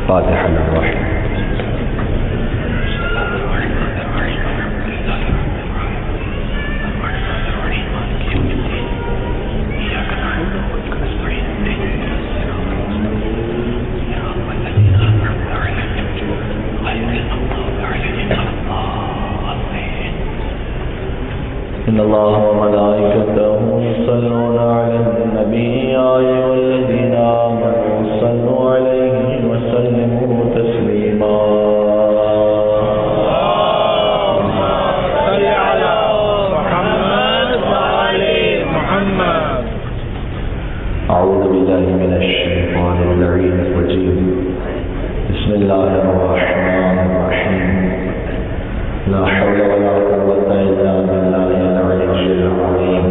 فاتحة الرحمن. إن الله وملائكته يصلون على النبي يا أيها الذين آمنوا صلوا عليه وسلموا تسليما. اللهم صل على محمد وآل محمد. أعوذ بالله من الشيطان اللعين الرجيم. بسم الله الرحمن الرحيم. لا حول ولا قوة إلا بالله العلي العظيم.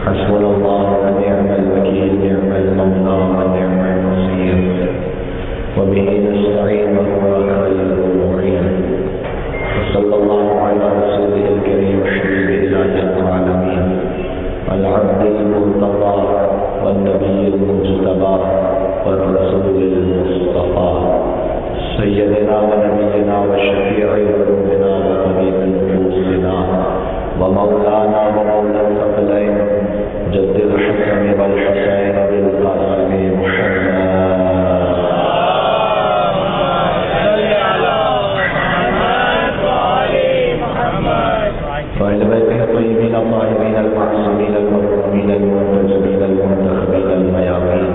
حسبنا الله ونعم الوكيل، نعم المولى ونعم النصير، وبه نستعين وهو خير المعين. وصلى الله على رسوله الكريم حبيب إله العالمين العبد المرتضى والنبي المجتبى والرسول المصطفى سيدنا ونبينا وشفيع ذنوبنا وطبيب نفوسنا ومولانا ومولى الثقلين جد الحسن والحسين بالقاسم محمد. صل على محمد وآل محمد. وآل بيته الطيبين الطاهرين المعصومين المكرمين المنتجبين المنتخبين الميامين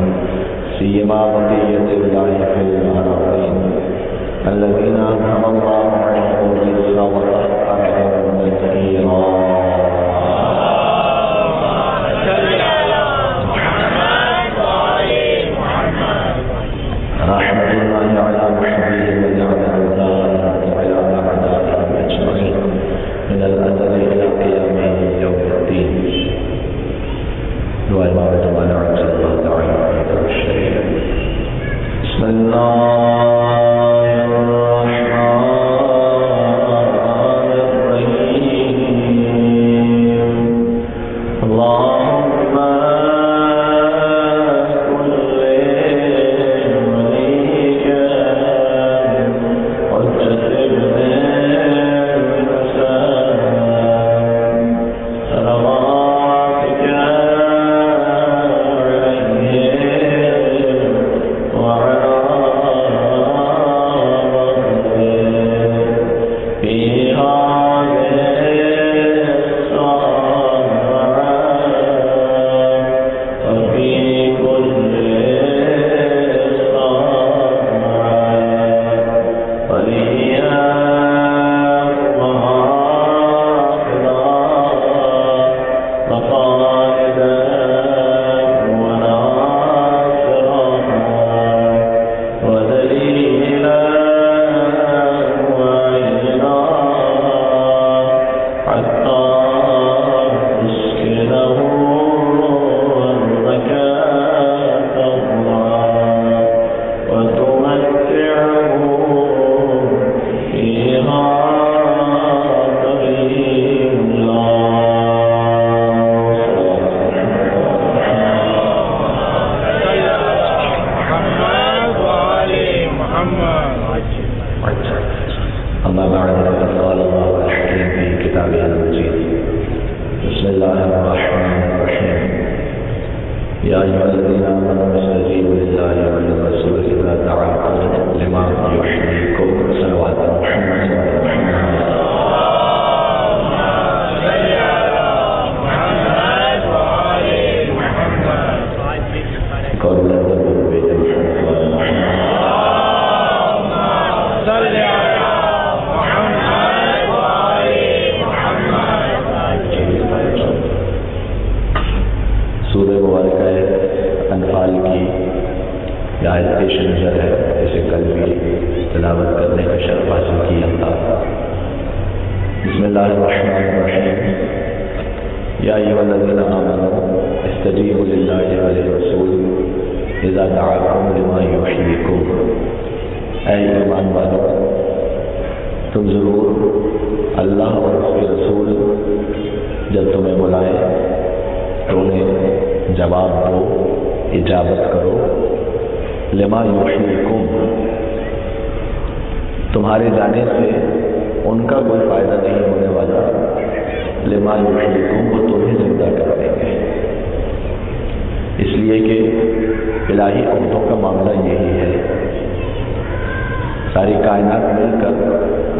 سيما بقية الله في العالمين الذين أنعم الله عليهم بالإسلام وطهرهم تطهيرا. صل على محمد وآل محمد. رحمة الله على محبيه وجعل هداه وعلى أعدائهم أجمعين من الأزل إلى قيام يوم الدين. دعاء الله تعالى عز الله تعالى الشريف. بسم الله الرحمن الرحيم. اللهم كن لوليك حجة ابن الحسن صلواتك تم ضرور اللہ اور اس کے رسول جب تمہیں بلائے تو انہیں جواب دو، اجابت کرو، لما یحییکم، تمہارے جانے سے ان کا کوئی فائدہ نہیں ہونے والا، لما یحییکم، وہ تمہیں زندہ کر دیں گے۔ اس لیے کہ الہی عہدوں کا معاملہ یہی ہے، ساری کائنات مل کر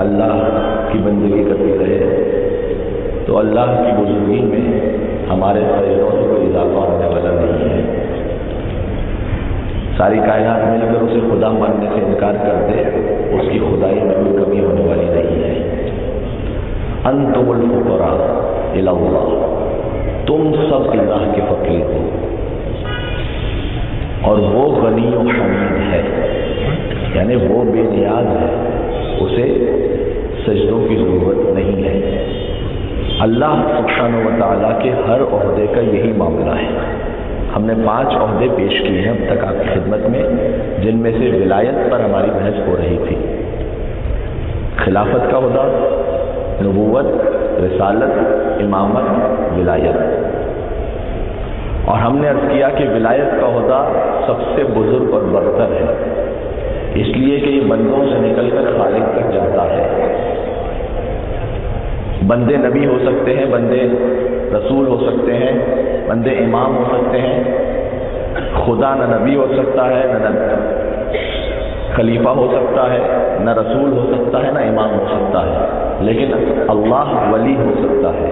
اللہ کی بندگی کرتی رہے تو اللہ کی بزرگی میں ہمارے سجدوں سے کوئی اضافہ ہونے والا نہیں ہے۔ ساری کائنات مل کر اسے خدا ماننے سے انکار کر دے، اس کی خدائی میں کوئی کمی ہونے والی نہیں ہے۔ انتم الفقراء الی اللہ، تم سب اللہ کے فقیر ہو اور وہ غنی و حمید ہے، یعنی وہ بے نیاز ہے، اسے سجدوں کی ضرورت نہیں ہے۔ اللہ سبحانہ و تعالیٰ کے ہر عہدے کا یہی معاملہ ہے۔ ہم نے 5 عہدے پیش کیے ہیں اب تک آپ کی خدمت میں، جن میں سے ولایت پر ہماری بحث ہو رہی تھی۔ خلافت کا عہدہ، نبوت، رسالت، امامت، ولایت، اور ہم نے عرض کیا کہ ولایت کا عہدہ سب سے بزرگ اور برتر ہے، اس لیے کہ یہ بندوں سے نکل کر خالق تک جاتا ہے۔ بندے نبی ہو سکتے ہیں، بندے رسول ہو سکتے ہیں، بندے امام ہو سکتے ہیں، خدا نہ نبی ہو سکتا ہے، نہ خلیفہ ہو سکتا ہے، نہ رسول ہو سکتا ہے، نہ امام ہو سکتا ہے، لیکن اللہ ولی ہو سکتا ہے،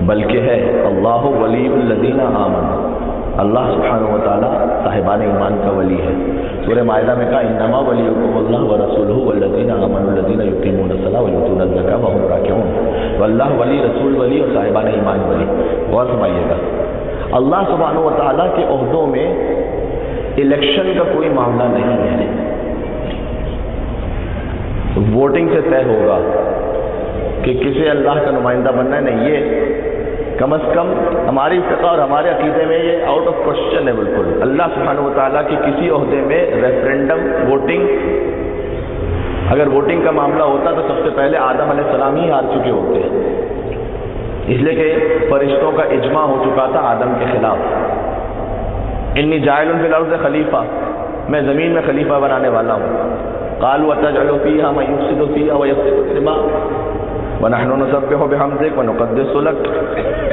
بلکہ ہے اللہ ولی الذین آمنوا، اللہ سبحانہ و تعالیٰ صاحبان ایمان کا ولی ہے۔ سورہ مائدہ میں کہا انما ولیکم اللہ ورسولہ والذین آمنوا الذین یقیمون الصلاۃ ویؤتون الزکاۃ وهم راکعون، تو اللہ ولی، رسول ولی اور صاحبان ایمان ولی۔ غور فرمائیے گا، اللہ سبحانہ و تعالیٰ کے عہدوں میں الیکشن کا کوئی معاملہ نہیں ہے، ووٹنگ سے طے ہوگا کہ کسے اللہ کا نمائندہ بننا ہے، نہیں، یہ کم از کم ہماری فقہ اور ہمارے عقیدے میں یہ آؤٹ آف کوشچن ہے بالکل۔ اللہ سبحانہ و تعالیٰ کی کسی عہدے میں ریفرینڈم، ووٹنگ، اگر ووٹنگ کا معاملہ ہوتا تو سب سے پہلے آدم علیہ السلام ہی ہار چکے ہوتے ہیں، اس لیے کہ فرشتوں کا اجماع ہو چکا تھا آدم کے خلاف، انی جاعل فی الارض خلیفہ، میں زمین میں خلیفہ بنانے والا ہوں۔ قالوا اتجعل فیہا من یفسد فیہا ویسفک الدماء وَنَحْنُ نُسَبِّحُ بِحَمْدِكَ وَنُقَدِّسُ لَكَ،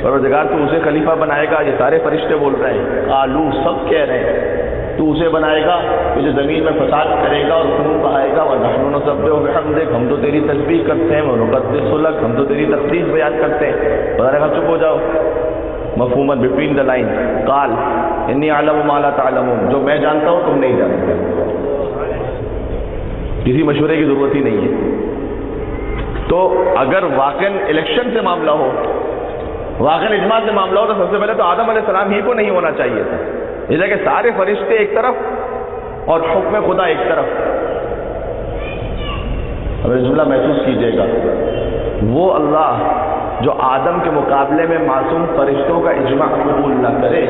پروردگار تو اسے خلیفہ بنائے گا، یہ سارے فرشتے بول رہے ہیں، قالو، سب کہہ رہے ہیں تو اسے بنائے گا تو جو زمین میں فساد کرے گا اور خون بہائے گا، وَنَحْنُ نُسَبِّحُ بِحَمْدِكَ، ہم تو تیری تسبیح کرتے ہیں، وَنُقَدِّسُ لَكَ، ہم تو تیری تقدیس بیان کرتے ہیں۔ بتا رہا چپ ہو جاؤ، مفہومت بٹوین دا لائن، قال انی اعلم ما لا تعلمون، جو میں جانتا ہوں تم نہیں جانتے، کسی مشورے کی ضرورت ہی نہیں ہے۔ تو اگر واقعاً الیکشن سے معاملہ ہو، واقعاً اجماع سے معاملہ ہو، تو سب سے پہلے تو آدم علیہ السلام ہی کو نہیں ہونا چاہیے تھا، اس لیے کہ سارے فرشتے ایک طرف اور حکم خدا ایک طرف۔ اب جملہ محسوس کیجیے گا، وہ اللہ جو آدم کے مقابلے میں معصوم فرشتوں کا اجماع قبول نہ کرے،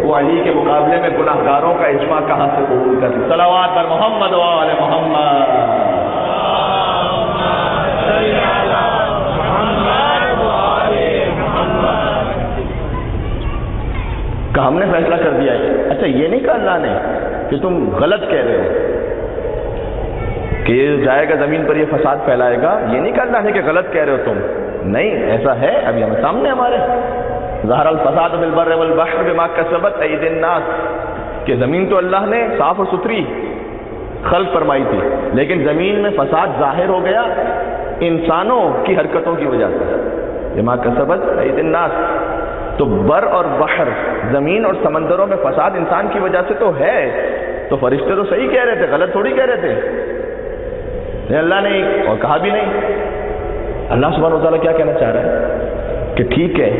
وہ علی کے مقابلے میں گناہ گاروں کا اجماع کہاں سے قبول کرے؟ صلوات بر محمد و آل محمد۔ کہ ہم نے فیصلہ کر دیا ہے، اچھا یہ نہیں کہا اللہ نے کہ تم غلط کہہ رہے ہو کہ یہ جائے گا زمین پر، یہ فساد پھیلائے گا، یہ نہیں کہا اللہ نے کہ غلط کہہ رہے ہو تم، نہیں، ایسا ہے ابھی ہمیں سامنے ہمارے ظہر الفساد فی البر والبحر بما کسبت ایدی الناس، کہ زمین تو اللہ نے صاف اور ستھری خلق فرمائی تھی، لیکن زمین میں فساد ظاہر ہو گیا انسانوں کی حرکتوں کی وجہ سے، بما کسبت ایدی الناس۔ تو بر اور بحر، زمین اور سمندروں میں فساد انسان کی وجہ سے تو ہے، تو فرشتے تو صحیح کہہ رہے تھے، غلط تھوڑی کہہ رہے تھے، اللہ نے اور کہا بھی نہیں۔ اللہ سبحانہ و تعالیٰ کیا کہنا چاہ رہا ہے کہ ٹھیک ہے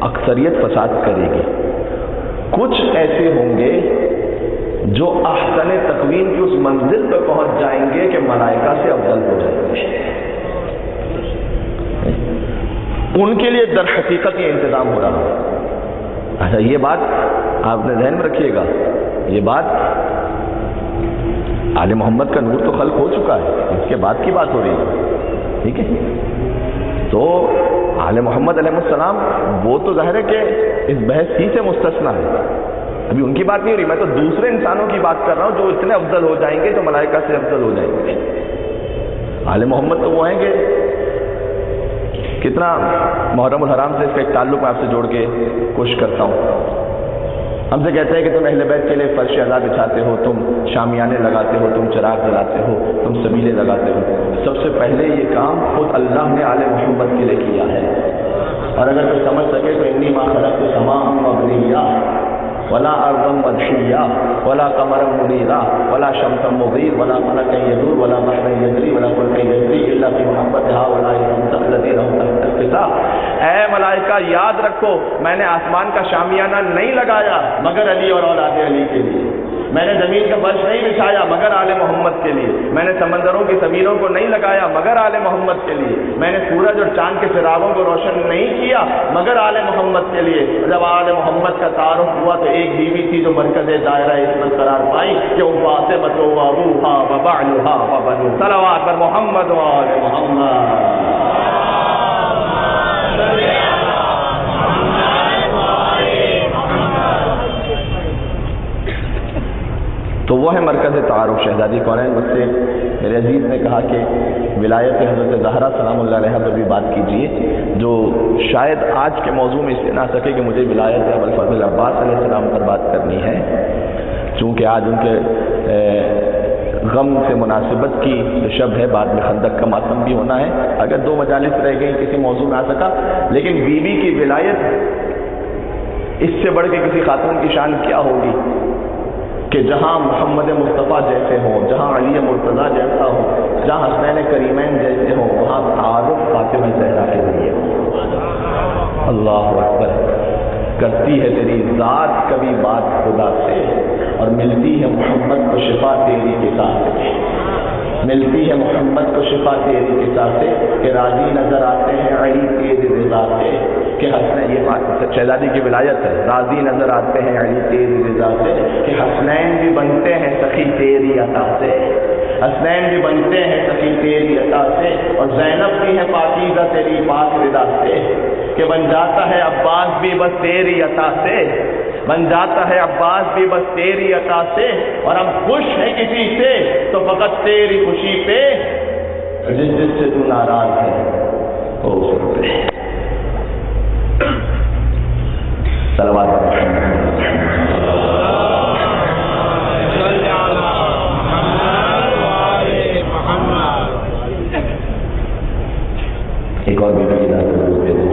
اکثریت فساد کرے گی، کچھ ایسے ہوں گے جو احسن تقویم کی اس منزل پر پہنچ جائیں گے کہ ملائکہ سے افضل ہو جائیں گے، ان کے لیے در حقیقت یہ انتظام ہو رہا ہے۔ اچھا یہ بات آپ نے ذہن میں رکھیے گا، یہ بات آل محمد کا نور تو خلق ہو چکا ہے، اس کے بعد کی بات ہو رہی ہے، ٹھیک ہے؟ تو آل محمد علیہ السلام وہ تو ظاہر ہے کہ اس بحث ہی سے مستثنا ہے، ابھی ان کی بات نہیں ہو رہی، میں تو دوسرے انسانوں کی بات کر رہا ہوں جو اتنے افضل ہو جائیں گے، جو ملائکہ سے افضل ہو جائیں گے۔ آل محمد تو وہ ہیں گے، کتنا محرم الحرام سے اس کا ایک تعلق میں آپ سے جوڑ کے کوشش کرتا ہوں۔ ہم سے کہتے ہیں کہ تم اہل بیت کے لیے فرش اعلیٰ بچھاتے ہو، تم شامیانے لگاتے ہو، تم چراغ جلاتے ہو، تم سبیلے لگاتے ہو۔ سب سے پہلے یہ کام خود اللہ نے آل محمد کے لیے کیا ہے، اور اگر کوئی سمجھ سکے تو انی ما خلقت السماء مبنیہ ولا ارضا مدحیہ ولا قمرا منیرا ولا شمسا مضیء ولا فلکا یدور ولا بحرا یجری ولا فلکا یجری الا فی محبت هؤلاء الذین هم تحت القطاع۔ اے ملائکہ یاد رکھو، میں نے آسمان کا شامیانہ نہیں لگایا مگر علی اور اولاد علی کے لیے، میں نے زمین کا فرش نہیں بچھایا مگر آل محمد کے لیے، میں نے سمندروں کی سبیلوں کو نہیں لگایا مگر آل محمد کے لیے، میں نے سورج اور چاند کے چراغوں کو روشن نہیں کیا مگر آل محمد کے لیے۔ جب آل محمد کا تعارف ہوا تو ایک بیوی تھی جو مرکز دائرہ عصمت قرار پائی کہ وہ فاطمۃ و ابوہا و بعلھا و بنو، صلوات بر محمد و آل محمد۔ تو وہ ہے مرکز تعارف شہزادی کونین۔ مجھ سے میرے عزیز نے کہا کہ ولایت حضرت زہرا سلام اللہ علیہا پر بھی بات کیجیے، جو شاید آج کے موضوع میں اس لیے نہ سکے کہ مجھے ولایت ابوالفضل عباس علیہ السلام پر بات کرنی ہے، چونکہ آج ان کے غم سے مناسبت کی جو شب ہے، بعد میں خندق کا ماتم بھی ہونا ہے، اگر 2 مجالس رہ گئی کسی موضوع میں آ سکا، لیکن بیوی کی ولایت اس سے بڑھ کے کسی خاتون کی شان کیا ہوگی کہ جہاں محمد مصطفیٰ جیسے ہوں، جہاں علی مرتضیٰ جیسا ہو، جہاں حسنین کریمین جیسے ہوں، وہاں تعارف فاطمہ زہرا کے ذریعے ہو۔ اللہ اکبر۔ کرتی ہے تیری ذات کبھی بات خدا سے، اور ملتی ہے محمد کو شفا تیری کتاب سے، ملتی ہے محمد کو شفا تیری کتاب سے، کہ راضی نظر آتے ہیں علی تیری رضا سے، کہ حسنین، یہ بات شہزادی کی ولایت ہے، راضی نظر آتے ہیں علی تیری رضا سے، کہ حسنین بھی بنتے ہیں سخی تیری عطا سے، حسنین بھی بنتے ہیں سخی تیری عطا سے، اور زینب بھی ہے پاکیزہ تیری پاک رضا سے، کہ بن جاتا ہے عباس بھی بس تیری عطا سے، بن جاتا ہے عباس بھی بس تیری عطا سے، اور ہم خوش ہیں کسی سے تو فقط تیری خوشی پہ، جس جس سے تو ناراض ہے وہ اس پہ۔ صلوات ایک اور بیٹی کی دعوت دے دو،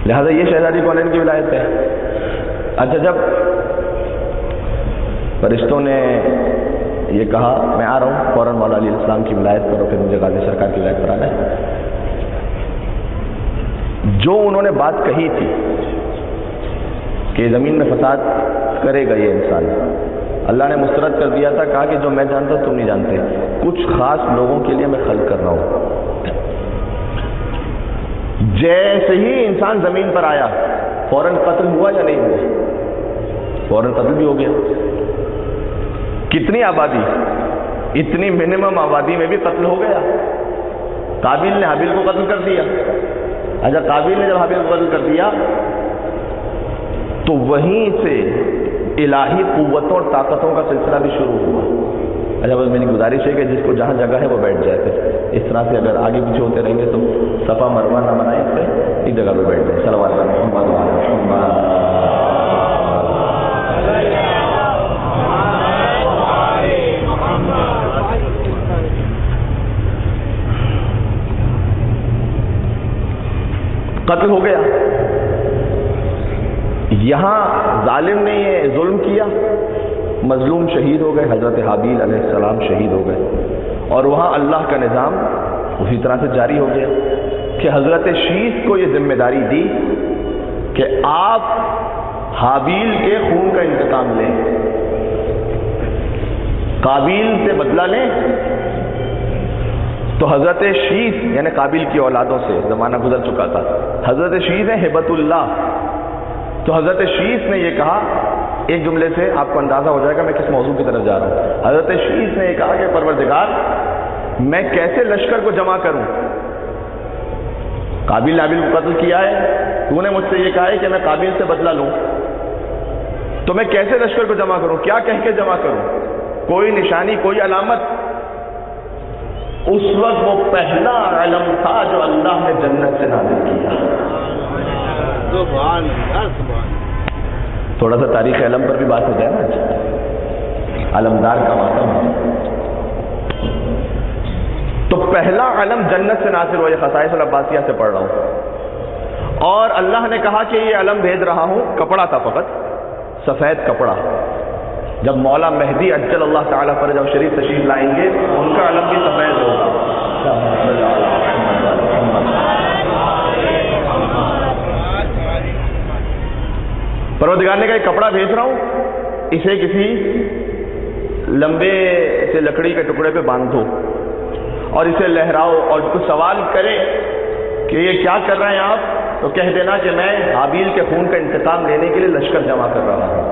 لہذا یہ شہزادی کونین کی ولایت ہے۔ اچھا، جب فرشتوں نے یہ کہا میں آ رہا ہوں، فوراً مولا علیہ السلام کی ولایت کرو، پھر مجھے غازی سرکار کی ولایت پر آنا ہے۔ جو انہوں نے بات کہی تھی کہ زمین میں فساد کرے گا یہ انسان، اللہ نے مسترد کر دیا تھا، کہا کہ جو میں جانتا ہوں تم نہیں جانتے، کچھ خاص لوگوں کے لیے میں خلق کر رہا ہوں۔ جیسے ہی انسان زمین پر آیا فوراً قتل ہوا یا نہیں ہوا؟ فوراً قتل بھی ہو گیا۔ کتنی آبادی، اتنی منیمم آبادی میں بھی قتل ہو گیا۔ قابیل نے حابیل کو قتل کر دیا۔ اچھا، قابیل نے جب حابیل کو قتل کر دیا تو وہیں سے الہی قوتوں اور طاقتوں کا سلسلہ بھی شروع ہوا۔ اچھا، بس میری گزارش ہے کہ جس کو جہاں جگہ ہے وہ بیٹھ جائے، پھر اس طرح سے اگر آگے پیچھے ہوتے رہیں گے تو صفا مروہ نہ بنائیں، اس پہ ایک جگہ پہ بیٹھ جائیں۔ صلوات محمد و آل محمد۔ قتل ہو گیا۔ یہاں ظالم نے یہ ظلم کیا، مظلوم شہید ہو گئے، حضرت حابیل علیہ السلام شہید ہو گئے، اور وہاں اللہ کا نظام اسی طرح سے جاری ہو گیا کہ حضرت شیث کو یہ ذمہ داری دی کہ آپ حابیل کے خون کا انتقام لیں، قابیل سے بدلہ لیں۔ تو حضرت شیث یعنی قابیل کی اولادوں سے زمانہ گزر چکا تھا، حضرت شیث ہیں ہبت اللہ، تو حضرت شیث نے یہ کہا ایک جملے سے آپ کو اندازہ ہو جائے گا میں کس موضوع کی طرف جا رہا ہوں. حضرت شیث نے کہا کہ پروردگار میں کیسے لشکر کو جمع کروں؟ قابیل نابیل کو قتل کیا ہے، تو نے مجھ سے یہ کہا ہے کہ میں قابیل سے بدلہ لوں، تو میں کیسے لشکر کو جمع کروں؟ کیا کہہ کے جمع کروں؟ کوئی نشانی، کوئی علامت؟ اس وقت وہ پہلا علم تھا جو اللہ نے جنت سے نازل کیا. تھوڑا سا تاریخ علم پر بھی بات ہو جائے نا، علمدار کا ماتم ہے. تو پہلا علم جنت سے نازل ہوا، یہ خصائص العباسیہ سے پڑھ رہا ہوں. اور اللہ نے کہا کہ یہ علم بھیج رہا ہوں، کپڑا تھا فقط، سفید کپڑا. جب مولا مہدی اجل اللہ تعالیٰ پر جب شریف تشریف لائیں گے ان کا علم بھی سفید ہوگا. پروردگار نے کہا یہ کپڑا بھیج رہا ہوں، اسے کسی لمبے سے لکڑی کے ٹکڑے پہ باندھو اور اسے لہراؤ، اور کچھ سوال کرے کہ یہ کیا کر رہے ہیں آپ، تو کہہ دینا کہ میں حابیل کے خون کا انتقام لینے کے لیے لشکر جمع کر رہا ہوں.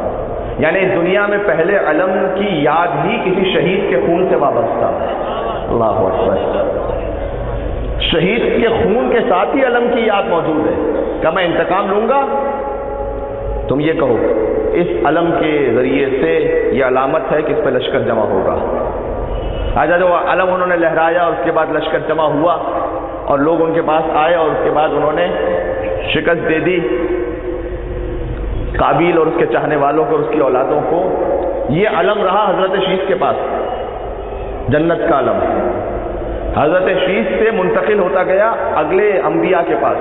یعنی اس دنیا میں پہلے علم کی یاد ہی کسی شہید کے خون سے وابستہ ہے. اللہ اکبر. شہید کے خون کے ساتھ ہی علم کی یاد موجود ہے کہ میں انتقام لوں گا. تم یہ کہو اس علم کے ذریعے سے یہ علامت ہے کہ اس پہ لشکر جمع ہوگا. آجا جو علم انہوں نے لہرایا اور اس کے بعد لشکر جمع ہوا اور لوگ ان کے پاس آئے اور اس کے بعد انہوں نے شکست دے دی قابیل اور اس کے چاہنے والوں کو اور اس کی اولادوں کو. یہ علم رہا حضرت شیث کے پاس، جنت کا علم. حضرت شیث سے منتقل ہوتا گیا اگلے انبیاء کے پاس،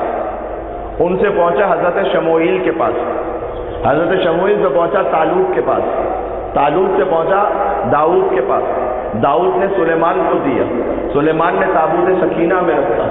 ان سے پہنچا حضرت شموئیل کے پاس، حضرت شموئیل سے پہنچا طالوت کے پاس، طالوت سے پہنچا داؤد کے پاس، داؤد نے سلیمان کو دیا، سلیمان نے تابوت سکینہ میں رکھا،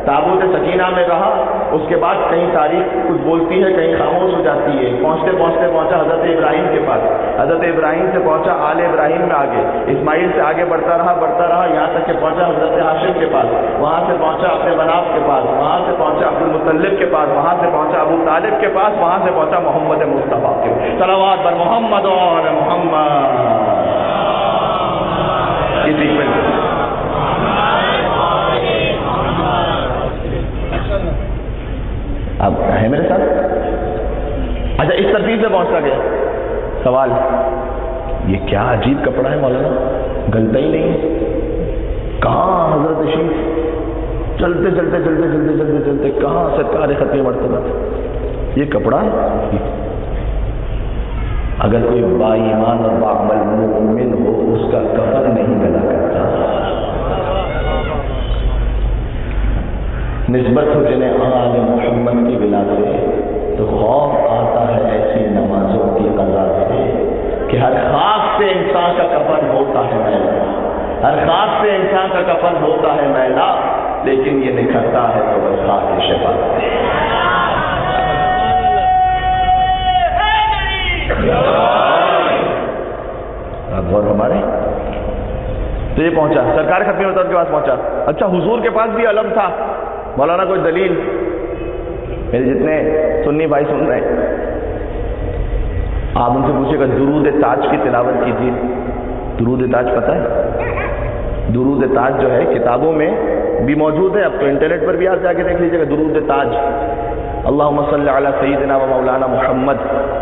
تابوت سکینہ میں رہا. اس کے بعد کہیں تاریخ کچھ بولتی ہے کہیں خاموش ہو جاتی ہے. پہنچتے پہنچتے پہنچا حضرت ابراہیم کے پاس، حضرت ابراہیم سے پہنچا آل ابراہیم میں آگے، اسماعیل سے آگے بڑھتا رہا یہاں تک کہ پہنچا حضرت ہاشم کے پاس، وہاں سے پہنچا اپنے مناف کے پاس، وہاں سے پہنچا عبد المطلب کے پاس، وہاں سے پہنچا ابو طالب کے پاس، وہاں سے پہنچا محمد مصطفیٰ کے. صلوات بر محمد و آل محمد. اب ہے میرے ساتھ؟ اچھا اس ترتیب سے پہنچتا گیا. سوال یہ کیا عجیب کپڑا ہے مولانا، گلتا ہی نہیں ہے. کہاں حضرت شیخ چلتے چلتے چلتے چلتے چلتے چلتے کہاں سرکار ختم مرتبہ یہ کپڑا. اگر کوئی با ایمان اور باعمل مومن ہو اس کا کفن نہیں گلا کرتا. نسبت ہو جنہیں آل محمد کی بلا سے تو خوف آتا ہے ایسی نمازوں کی قضا سے کہ ہر خاک سے انسان کا کفن ہوتا ہے میلا، ہر خاک سے انسان کا کفن ہوتا ہے میلا، لیکن یہ نکھرتا ہے تو بس خاک شفا سے. اور ہمارے تو یہ پہنچا سرکار ختمی ہوتا کے پاس پہنچا. اچھا حضور کے پاس بھی علم تھا. مولانا کوئی دلیل؟ میرے جتنے سنی بھائی سن رہے ہیں آپ ان سے پوچھے گا درود تاج کی تلاوت کیجیے. درود تاج پتہ ہے؟ درود تاج جو ہے کتابوں میں بھی موجود ہے، اب تو انٹرنیٹ پر بھی آپ جا کے دیکھ لیجیے گا. درود تاج اللہم صلی علی سیدنا و مولانا محمد.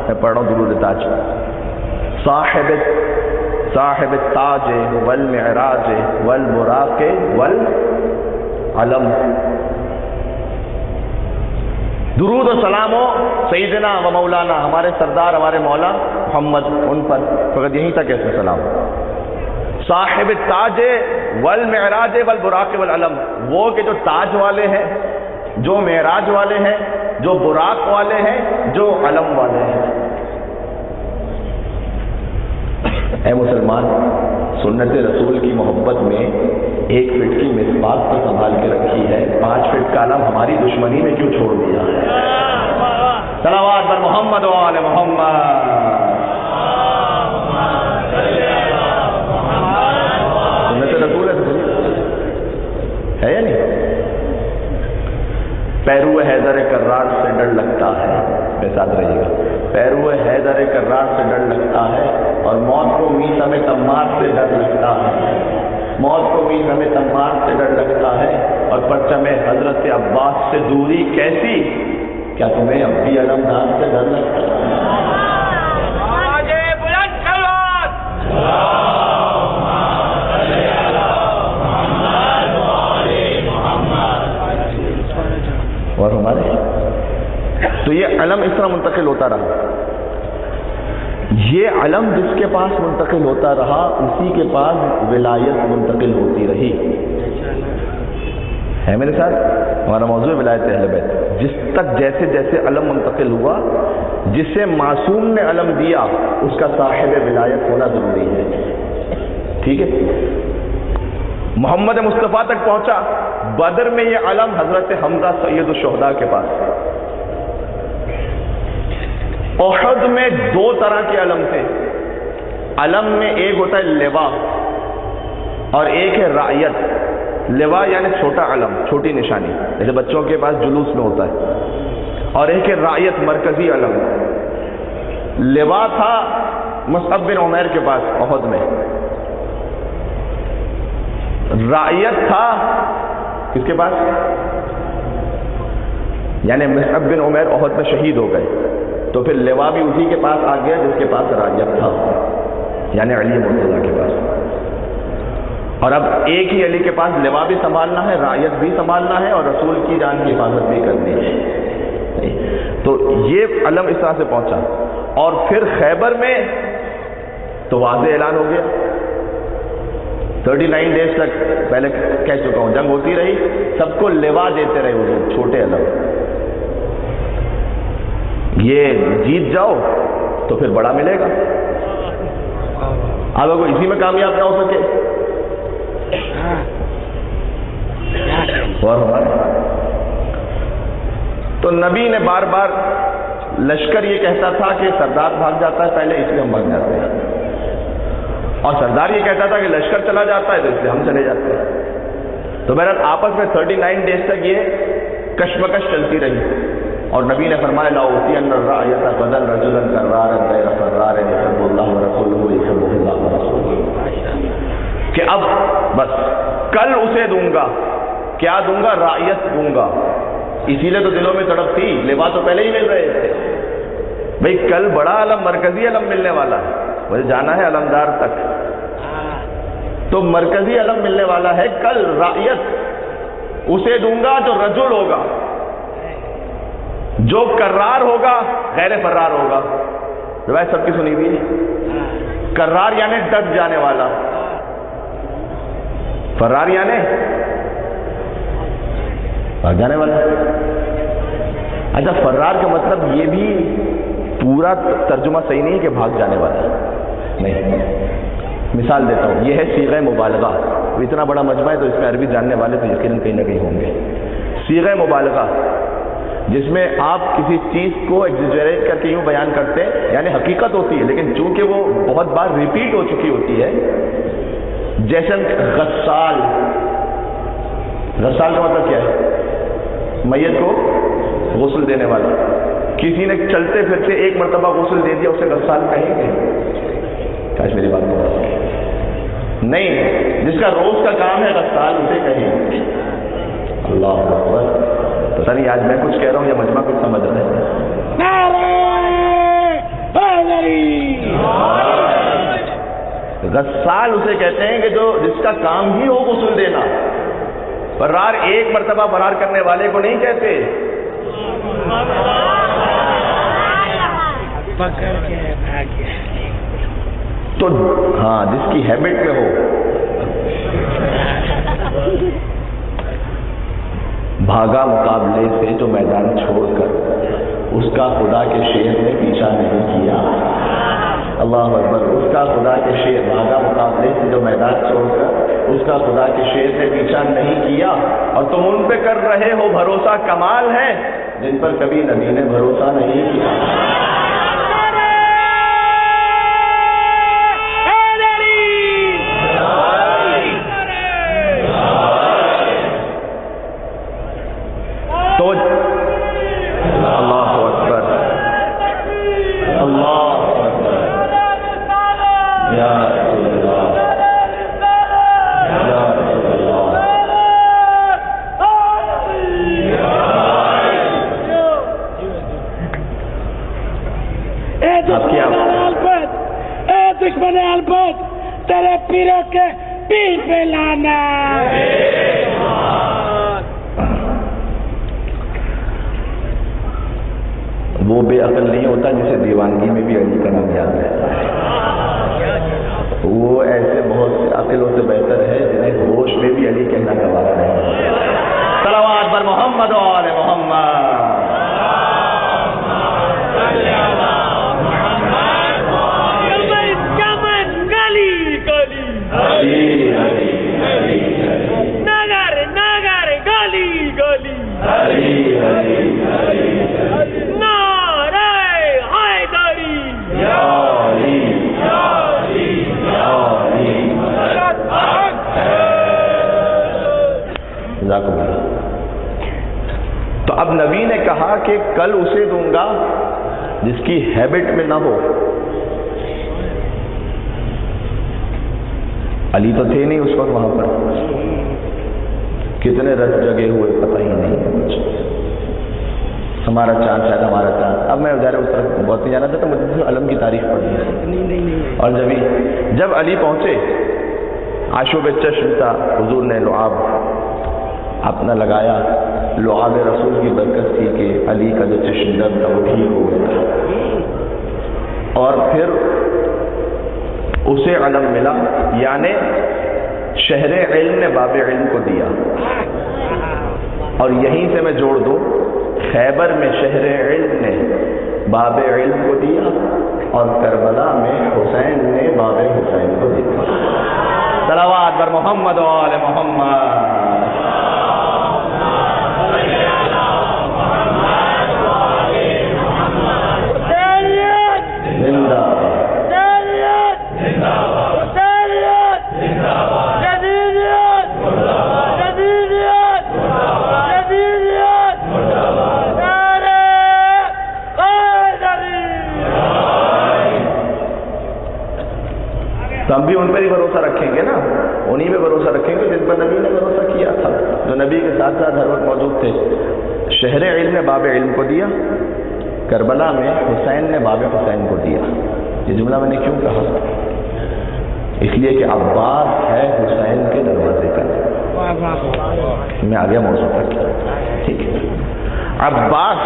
میں پڑھ رہا ہوں درود تاج. صاحب التاج والمعراج والبراق والعلم. درود و سلام ہو سیدنا و مولانا، ہمارے سردار ہمارے مولا محمد ان پر، فقط یہیں تک ایسے سلام. صاحب التاج والمعراج والبراق والعلم، وہ کہ جو تاج والے ہیں، جو معراج والے ہیں، جو براق والے ہیں، جو علم والے ہیں. اے مسلمان، سنت رسول کی محبت میں 1 فٹ کی مصباح تو سنبھال کے رکھی ہے، 5 فٹ کا علم ہماری دشمنی میں کیوں چھوڑ دیا ہے؟ صلوات بر محمد و آل محمد. سنت رسول ہے یا نہیں؟ پیرو حیدر کرار سے ڈر لگتا ہے، بے ساتھ رہیے گا. پیرو حیدر کرار سے ڈر لگتا ہے، اور موت کو میثم تمار سے ڈر لگتا ہے، موت کو میثم تمار سے ڈر لگتا ہے، اور پرچم حضرت عباس سے دوری کیسی، کیا تمہیں اب بھی علمدار سے ڈر لگتا ہے؟ اور ہمارے تو یہ علم اس طرح منتقل ہوتا رہا، یہ علم جس کے پاس منتقل ہوتا رہا اسی کے پاس ولایت منتقل ہوتی رہی ہے۔ میرے ساتھ ہمارا موضوع ولایت اہل بیت، جس تک جیسے جیسے علم منتقل ہوا، جسے معصوم نے علم دیا اس کا صاحب ولایت ہونا ضروری ہے، ٹھیک ہے؟ محمد مصطفیٰ تک پہنچا، بدر میں یہ علم حضرت حمزہ سید الشہداء کے پاس، احد میں دو طرح کے علم تھے، علم میں ایک ہوتا ہے لوا اور ایک ہے رعیت۔ لوا یعنی چھوٹا علم، چھوٹی نشانی، جیسے بچوں کے پاس جلوس میں ہوتا ہے، اور ایک ہے رعیت، مرکزی علم۔ لوا تھا مصعب بن عمیر کے پاس احد میں، رعیت تھا کس کے پاس؟ یعنی مصعب بن عمیر احد میں شہید ہو گئے تو پھر لوا بھی اسی کے پاس آ گیا جس کے پاس رعیت تھا، یعنی علی مرتضیٰ کے پاس۔ اور اب ایک ہی علی کے پاس لوا بھی سنبھالنا ہے، رعیت بھی سنبھالنا ہے، اور رسول کی جان کی حفاظت بھی کرنی ہے۔ تو یہ علم اس طرح سے پہنچا، اور پھر خیبر میں تو واضح اعلان ہو گیا، 39 ڈیز تک پہلے کہہ چکا ہوں جنگ ہوتی رہی، سب کو لوا دیتے رہے وہ چھوٹے علم، یہ جیت جاؤ تو پھر بڑا ملے گا، اگر کوئی اسی میں کامیاب نہ ہو سکے۔ اور تو نبی نے بار بار، لشکر یہ کہتا تھا کہ سردار بھاگ جاتا ہے پہلے اس لیے ہم بھاگ جاتے ہیں، اور سردار یہ کہتا تھا کہ لشکر چلا جاتا ہے تو اس لیے ہم چلے جاتے ہیں۔ تو بہرحال آپس میں 39 ڈیز تک یہ کشمکش چلتی رہی، اور نبی نے فرمایا لا اوتین الرعیۃ غدا رجلا کرارا غیر فرار یحب اللہ ورسولہ یحبہ اللہ ورسولہ، کہ اب بس کل اسے دوں گا، کیا دوں گا؟ رعیت دوں گا۔ اسی لیے تو دلوں میں تڑپ تھی، لباس تو پہلے ہی مل رہے تھے، بھئی کل بڑا علم، مرکزی علم ملنے والا ہے، مجھے جانا ہے علمدار تک، تو مرکزی علم ملنے والا ہے کل، رعیت اسے دوں گا جو رجل ہوگا، جو کرار ہوگا، غیر فرار ہوگا۔ روایت سب کی سنی ہوئی ہے، کرار یعنی ڈٹ جانے والا، فرار یعنی بھاگ جانے والا۔ اچھا، فرار کا مطلب یہ بھی پورا ترجمہ صحیح نہیں کہ بھاگ جانے والا نہیں۔ مثال دیتا ہوں، یہ ہے صیغہ مبالغہ، اتنا بڑا مجمع ہے تو اس میں عربی جاننے والے تو یقیناً کہیں نہ کہیں ہوں گے۔ صیغہ مبالغہ جس میں آپ کسی چیز کو ایگزیجریٹ کر کے یوں بیان کرتے ہیں، یعنی حقیقت ہوتی ہے لیکن چونکہ وہ بہت بار ریپیٹ ہو چکی ہوتی ہے، جیسے غسال۔ غسال کا مطلب کیا ہے؟ میت کو غسل دینے والا۔ کسی نے چلتے پھرتے ایک مرتبہ غسل دے دیا، اسے غسال کہیں گے؟ کاش میری بات نہیں، جس کا روز کا کام ہے غسال، اسے کہیں گے۔ اللہ اکبر، پتہ نہیں آج میں کچھ کہہ رہا ہوں یا مجمع کچھ سمجھ رہے ہیں۔ غسال اسے کہتے ہیں کہ جس کا کام ہی ہو غسل دینا۔ فرار ایک مرتبہ فرار کرنے والے کو نہیں کہتے، تو ہاں جس کی ہیبٹ میں ہو، بھاگا مقابلے سے جو میدان چھوڑ کر، اس کا خدا کے شیر نے پیچھا نہیں کیا۔ اللہ اکبر، اس کا خدا کے شیر، بھاگا مقابلے سے جو میدان چھوڑ کر، اس کا خدا کے شیر نے پیچھا نہیں کیا، اور تم ان پہ کر رہے ہو بھروسہ، کمال ہے جن پر کبھی نبی نے بھروسہ نہیں کیا۔ تو اللہ اکبر، بے عقل نہیں ہوتا جسے دیوانگی میں بھی علی کا نام یاد رہتا ہے، وہ ایسے بہت سے عقلوں سے بہتر ہے جنہیں ہوش میں بھی علی کہنا گوارا نہیں ہوتا۔ صلوات بر محمد و آل محمد۔ تو اب نبی نے کہا کہ کل اسے دوں گا جس کی ہیبٹ میں نہ ہو۔ علی تو تھے نہیں اس وقت وہاں پر، کتنے رت جگے ہوئے پتہ ہی نہیں ہے مجھے، ہمارا چاند شاید ہمارا چاند۔ اب میں ادھر اس طرف بہت نہیں جانا تھا تو مجھے علم کی تاریخ پڑھنی ہے۔ اور جب علی پہنچے، آشوب چشم تھا، حضور نے لعاب اپنا لگایا، لعاب رسول کی برکت تھی کہ علی کا جو چشم درد تھا وہ ٹھیک ہو گیا، اور پھر اسے علم ملا، یعنی شہر علم نے باب علم کو دیا۔ اور یہیں سے میں جوڑ دوں، خیبر میں شہر علم نے باب علم کو دیا، اور کربلا میں حسین نے باب حسین کو دیا۔ صلوات بر محمد و آل محمد۔ تو ہم بھی ان پر ہی بھروسہ رکھیں گے نا، انہی پہ بھروسہ رکھیں گے جن پر نبی نے بھروسہ کیا تھا، جو نبی کے ساتھ ساتھ ہر وقت موجود تھے۔ شہر علم نے باب علم کو دیا، کربلا میں حسین نے باب حسین کو دیا۔ یہ جملہ میں نے کیوں کہا؟ اس لیے کہ عباس ہے حسین کے دروازے کا۔ میں آگے موضوع تک، ٹھیک ہے؟ عباس،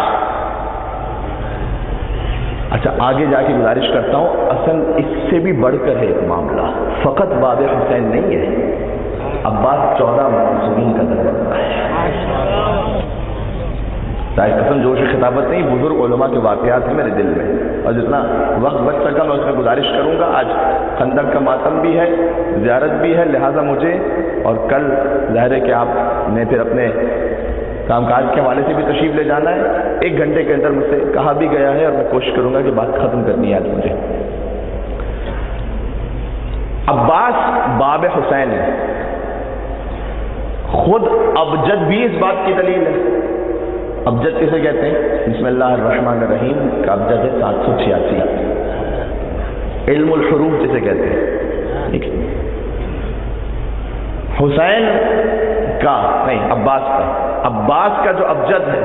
اچھا آگے جا کے گزارش کرتا ہوں، اصل اس سے بھی بڑھ کر ہے ایک معاملہ، فقط باب حسین نہیں ہے، عباس 14 معصومین کا دروازہ ہے۔ قسم جوش و خطابت نہیں، بزرگ علماء کے واقعات ہیں میرے دل میں، اور جتنا وقت بچ سکا میں اس میں گزارش کروں گا۔ آج خندق کا ماتم بھی ہے، زیارت بھی ہے، لہٰذا مجھے اور کل ظاہر ہے کہ آپ نے پھر اپنے کام کاج کے حوالے سے بھی تشریف لے جانا ہے۔ 1 گھنٹے کے اندر مجھ سے کہا بھی گیا ہے اور میں کوشش کروں گا کہ بات ختم کرنی ہے آج مجھے۔ عباس باب حسین ہے، خود ابجد بھی اس بات کی دلیل ہے۔ ابجد کسے کہتے ہیں؟ بسم اللہ الرحمن الرحیم کا ابجد ہے 786، علم الحروف جسے کہتے ہیں، ٹھیک ہے؟ حسین کا نہیں، عباس کا، عباس کا جو ابجد ہے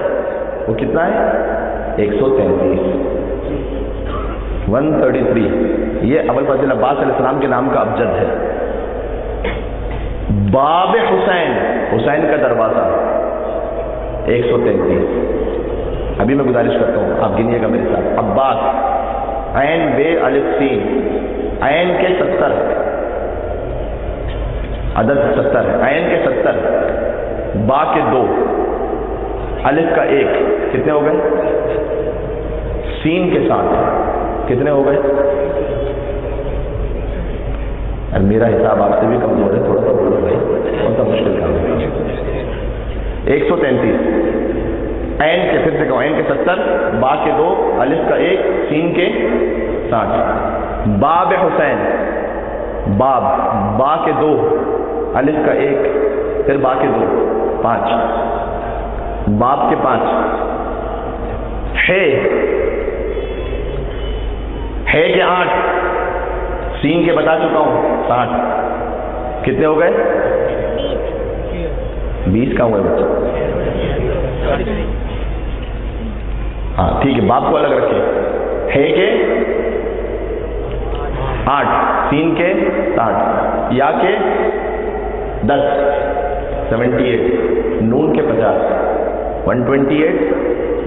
وہ کتنا ہے؟ 133، 133۔ یہ ابو الفضل عباس علیہ السلام کے نام کا ابجد ہے۔ باب حسین، حسین کا دروازہ 133۔ ابھی میں گزارش کرتا ہوں، آپ گنیے گا میرے ساتھ۔ عباس، عین بے الف سین، عین کے 70، عدد 70 ہے، عین کے 70، با کے 2، الف کا 1، کتنے ہو گئے؟ سین کے 7، کتنے ہو گئے؟ اور میرا حساب آپ سے بھی کمزور ہے، تھوڑا سا بولو بھائی، کون سا مشکل کام ہے؟ 133، عین کے، پھر سے کہو، عین کے 70، با کے 2، الف کا 1، سین کے 7۔ باب حسین، باب، با کے 2، الف کا 1، پھر با کے 2، 5، باب کے 5۔ ہے کے 8، سین کے بتا چکا ہوں 60، کتنے ہو گئے؟ 20 کا ہوئے بچہ، ہاں ٹھیک ہے، باب کو الگ رکھے۔ ہے کے 8، سین کے 60، یا کے 10، 78، نون کے 50، 128،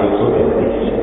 133।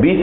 20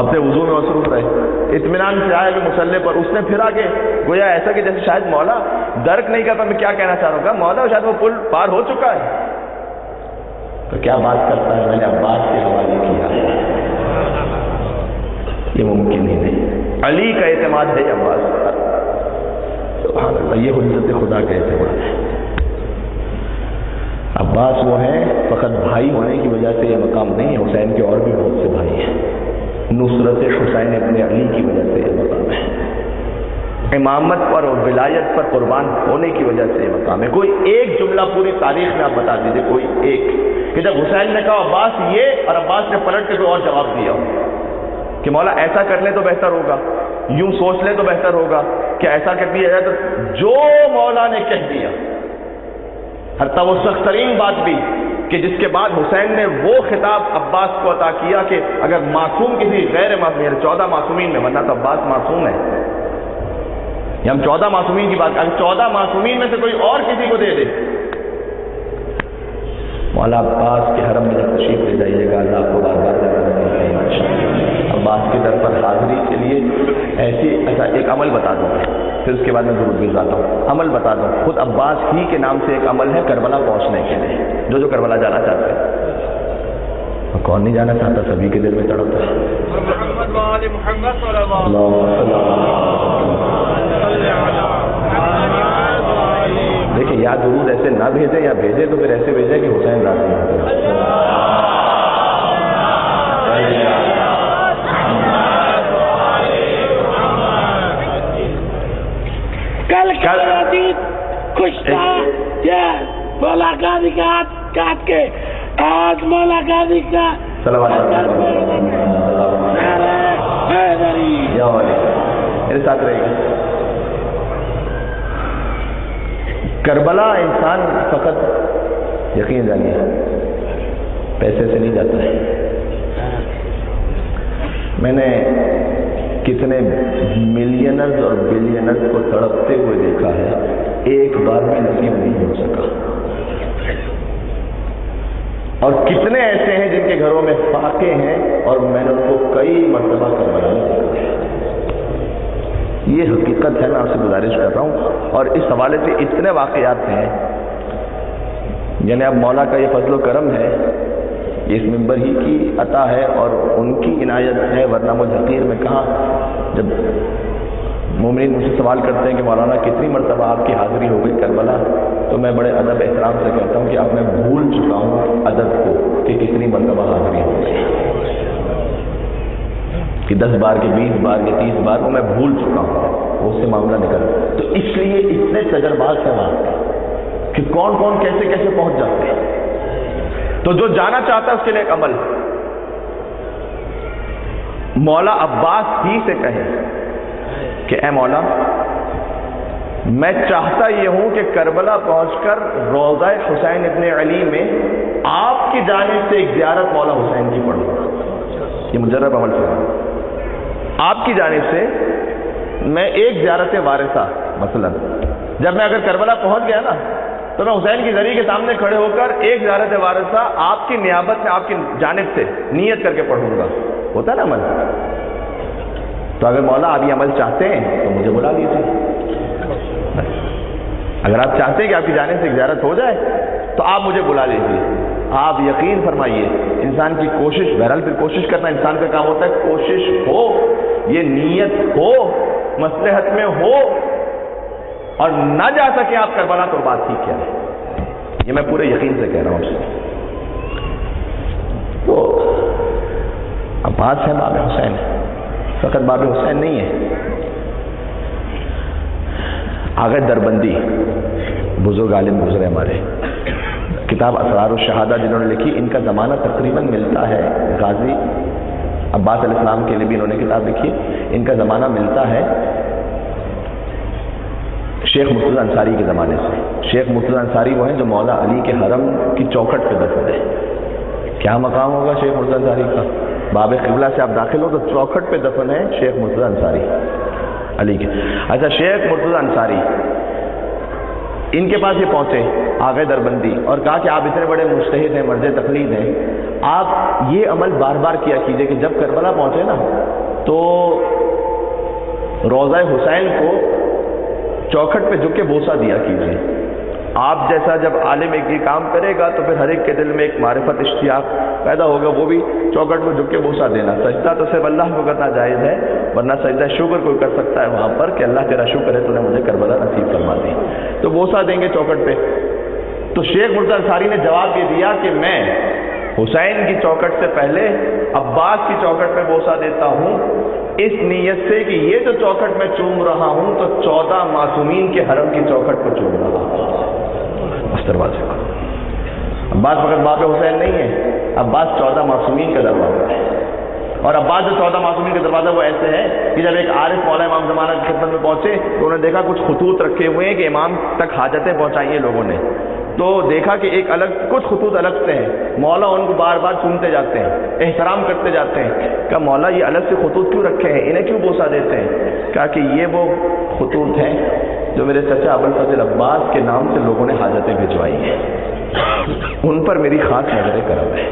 اپنے وضو میں مصروف رہے، اطمینان سے آئے کہ مسلح پر، اس نے پھر آگے گویا ایسا کہ جیسے شاید مولا درک نہیں کرتا میں کیا کہنا چاہ رہا ہوں، مولا شاید وہ پل پار ہو چکا ہے، تو کیا بات کرتا ہے، میں نے عباس کے حوالے کیا ہے، یہ ممکن ہی نہیں، علی کا اعتماد ہے عباس پر، سبحان اللہ، یہ حجت خدا کا اعتماد ہے۔ عباس وہ ہیں فقط بھائی ہونے کی وجہ سے یہ مقام نہیں ہے، حسین کے اور بھی بہت سے بھائی ہیں، نصرت حسین ابن علی کی وجہ سے یہ مقام ہے، امامت پر اور ولایت پر قربان ہونے کی وجہ سے یہ مقام ہے۔ کوئی ایک جملہ پوری تاریخ میں آپ بتا دیجیے، کوئی ایک کہ جب حسین نے کہا عباس یہ، اور عباس نے پلٹ کے کوئی اور جواب دیا کہ مولا ایسا کر لیں تو بہتر ہوگا، یوں سوچ لیں تو بہتر ہوگا، کہ ایسا کر دیا جائے، تو جو مولا نے کہہ دیا، حتیٰ وہ سخت ترین بات بھی کہ جس کے بعد حسین نے وہ خطاب عباس کو عطا کیا کہ اگر معصوم کسی غیر معصوم، 14 معصومین میں، ورنہ تو عباس معصوم ہے، یہ ہم 14 معصومین کی بات کریں، 14 معصومین میں سے کوئی اور کسی کو دے دے، مولا عباس کے حرم میں جب تشریف لے جائیے گا، اللہ آپ کو بار بار عباس کی در پر حاضری کے لیے ایسی، اچھا ایک عمل بتا دوں، پھر اس کے بعد میں ضرور بھی جاتا ہوں، عمل بتا دوں، خود عباس ہی کے نام سے ایک عمل ہے کربلا پہنچنے کے لیے، جو کربلا جانا چاہتے ہیں، کون نہیں جانا چاہتا، سبھی کے دل میں تڑپتا ہے، دیکھیں یا درود ایسے نہ بھیجیں، یا بھیجیں تو پھر ایسے بھیجیں کہ حسین راضی ہیں۔ خوش تھا یہ مولا غازی کا ہاتھ کاٹ کے، آج مولا غازی کا میرے ساتھ رہے گا۔ کربلا انسان فقط یقین جانیے پیسے سے نہیں جاتا ہے، میں نے کتنے ملینرز اور بلینرز کو تڑپتے ہوئے دیکھا ہے، ایک بار بھی نصیب نہیں ہو سکا، اور کتنے ایسے ہیں جن کے گھروں میں فاقے ہیں اور میں نے ان کو کئی مرتبہ کربلا میں دیکھا ہے، یہ حقیقت ہے، میں آپ سے گزارش کر رہا ہوں، اور اس حوالے سے اتنے واقعات ہیں، یعنی اب مولا کا یہ فضل و کرم ہے، اس ممبر ہی کی عطا ہے اور ان کی عنایت ہے، ورنہ مجھ حقیر میں کہاں، جب مومنین مجھ سے سوال کرتے ہیں کہ مولانا کتنی مرتبہ آپ کی حاضری ہو گئی کربلا، تو میں بڑے ادب احترام سے کہتا ہوں کہ اب میں بھول چکا ہوں عدد کو کہ کتنی مرتبہ حاضری ہو گئی، کہ 10 بار کے 20 بار کے 30 بار کو میں بھول چکا ہوں، وہ اس سے معاملہ نکل، تو اس لیے اتنے تجربات ہیں وہاں کہ کون کون کیسے کیسے پہنچ جاتے ہیں، تو جو جانا چاہتا ہے اس کے لیے ایک عمل، مولا عباس ہی سے کہے کہ اے مولا میں چاہتا یہ ہوں کہ کربلا پہنچ کر روضہ حسین ابن علی میں آپ کی جانب سے ایک زیارت مولا حسین کی پڑھوں، یہ مجرب عمل سے، آپ کی جانب سے میں ایک زیارت وارثہ، مثلا جب میں اگر کربلا پہنچ گیا نا تو میں حسین کی زری کے سامنے کھڑے ہو کر ایک زیارت وارثہ آپ کی نیابت میں آپ کی جانب سے نیت کر کے پڑھوں گا، ہوتا نا عمل، تو اگر مولا آپ یہ عمل چاہتے ہیں تو مجھے بلا لیجیے، اگر آپ چاہتے ہیں کہ آپ کی جانب سے ایک زیارت ہو جائے تو آپ مجھے بلا لیجیے، آپ یقین فرمائیے انسان کی کوشش، بہرحال پھر کوشش کرنا انسان کا کام ہوتا ہے، کوشش ہو، یہ نیت ہو، مصلحت میں ہو، اور نہ جا سکے آپ کربلا تو بات ہی کیا ہے، یہ میں پورے یقین سے کہہ رہا ہوں آپ سے، تو عباس ہے باب حسین، فقط باب حسین نہیں ہے، آگے دربندی بزرگ عالم گزرے ہمارے، کتاب اسرار الشہادہ جنہوں نے لکھی، ان کا زمانہ تقریباً ملتا ہے غازی عباس علیہ السلام کے لیے بھی انہوں نے کتاب لکھی، ان کا زمانہ ملتا ہے شیخ مرتضی انصاری کے زمانے سے۔ شیخ مرتضی انصاری وہ ہیں جو مولا علی کے حرم کی چوکھٹ پہ دفن ہے، کیا مقام ہوگا شیخ مرتضی انصاری کا، باب قبلہ سے آپ داخل ہو تو چوکھٹ پہ دفن ہے شیخ مرتضی انصاری علی کے۔ اچھا شیخ مرتضی انصاری ان کے پاس یہ پہنچے آگے دربندی اور کہا کہ آپ اتنے بڑے مجتہد ہیں، مرد تقلید ہیں، آپ یہ عمل بار بار کیا کیجئے کہ جب کربلا پہنچے نا تو روضہ حسین کو چوکھٹ پہ جھک کے بوسہ دیا کیجئے. آپ جیسا جب عالم ایک یہ کام کرے گا تو پھر ہر ایک کے دل میں ایک معرفت اشتیاق پیدا ہوگا، وہ بھی چوکھٹ پہ جھک کے بوسہ دینا. سجدہ تو صرف اللہ کو کرنا جائز ہے، ورنہ سجدہ شکر کوئی کر سکتا ہے وہاں پر کہ اللہ تیرا شکر ہے تو نے مجھے کربلا نصیب فرما دی. تو بوسہ دیں گے چوکھٹ پہ. تو شیخ مرتضی انصاری نے جواب یہ دیا کہ میں حسین کی چوکھٹ سے پہلے عباس کی چوکھٹ پہ بوسہ دیتا ہوں، اس نیت سے کہ یہ جو چوکھٹ میں چوم رہا ہوں تو 14 معصومین کے حرم کی چوکھٹ پہ چوم رہا ہوں. اس دروازے کو عباس فقط باب حسین نہیں ہے، عباس 14 معصومین کا دروازہ ہے. اور عباس جو 14 معصومین کا دروازہ وہ ایسے ہے کہ جب ایک عارف مولا امام زمانہ کی خدمت میں پہنچے تو انہوں نے دیکھا کچھ خطوط رکھے ہوئے ہیں کہ امام تک حاجتیں پہنچائی ہیں لوگوں نے. تو دیکھا کہ ایک الگ کچھ خطوط الگ سے ہیں، مولا ان کو بار بار چومتے جاتے ہیں، احترام کرتے جاتے ہیں. کہا مولا یہ الگ سے خطوط کیوں رکھے ہیں، انہیں کیوں بوسہ دیتے ہیں؟ کہا کہ یہ وہ خطوط ہیں جو میرے چچا ابوالفضل عباس کے نام سے لوگوں نے حاجتیں بھجوائی ہیں، ان پر میری خاص نظر کرم ہے.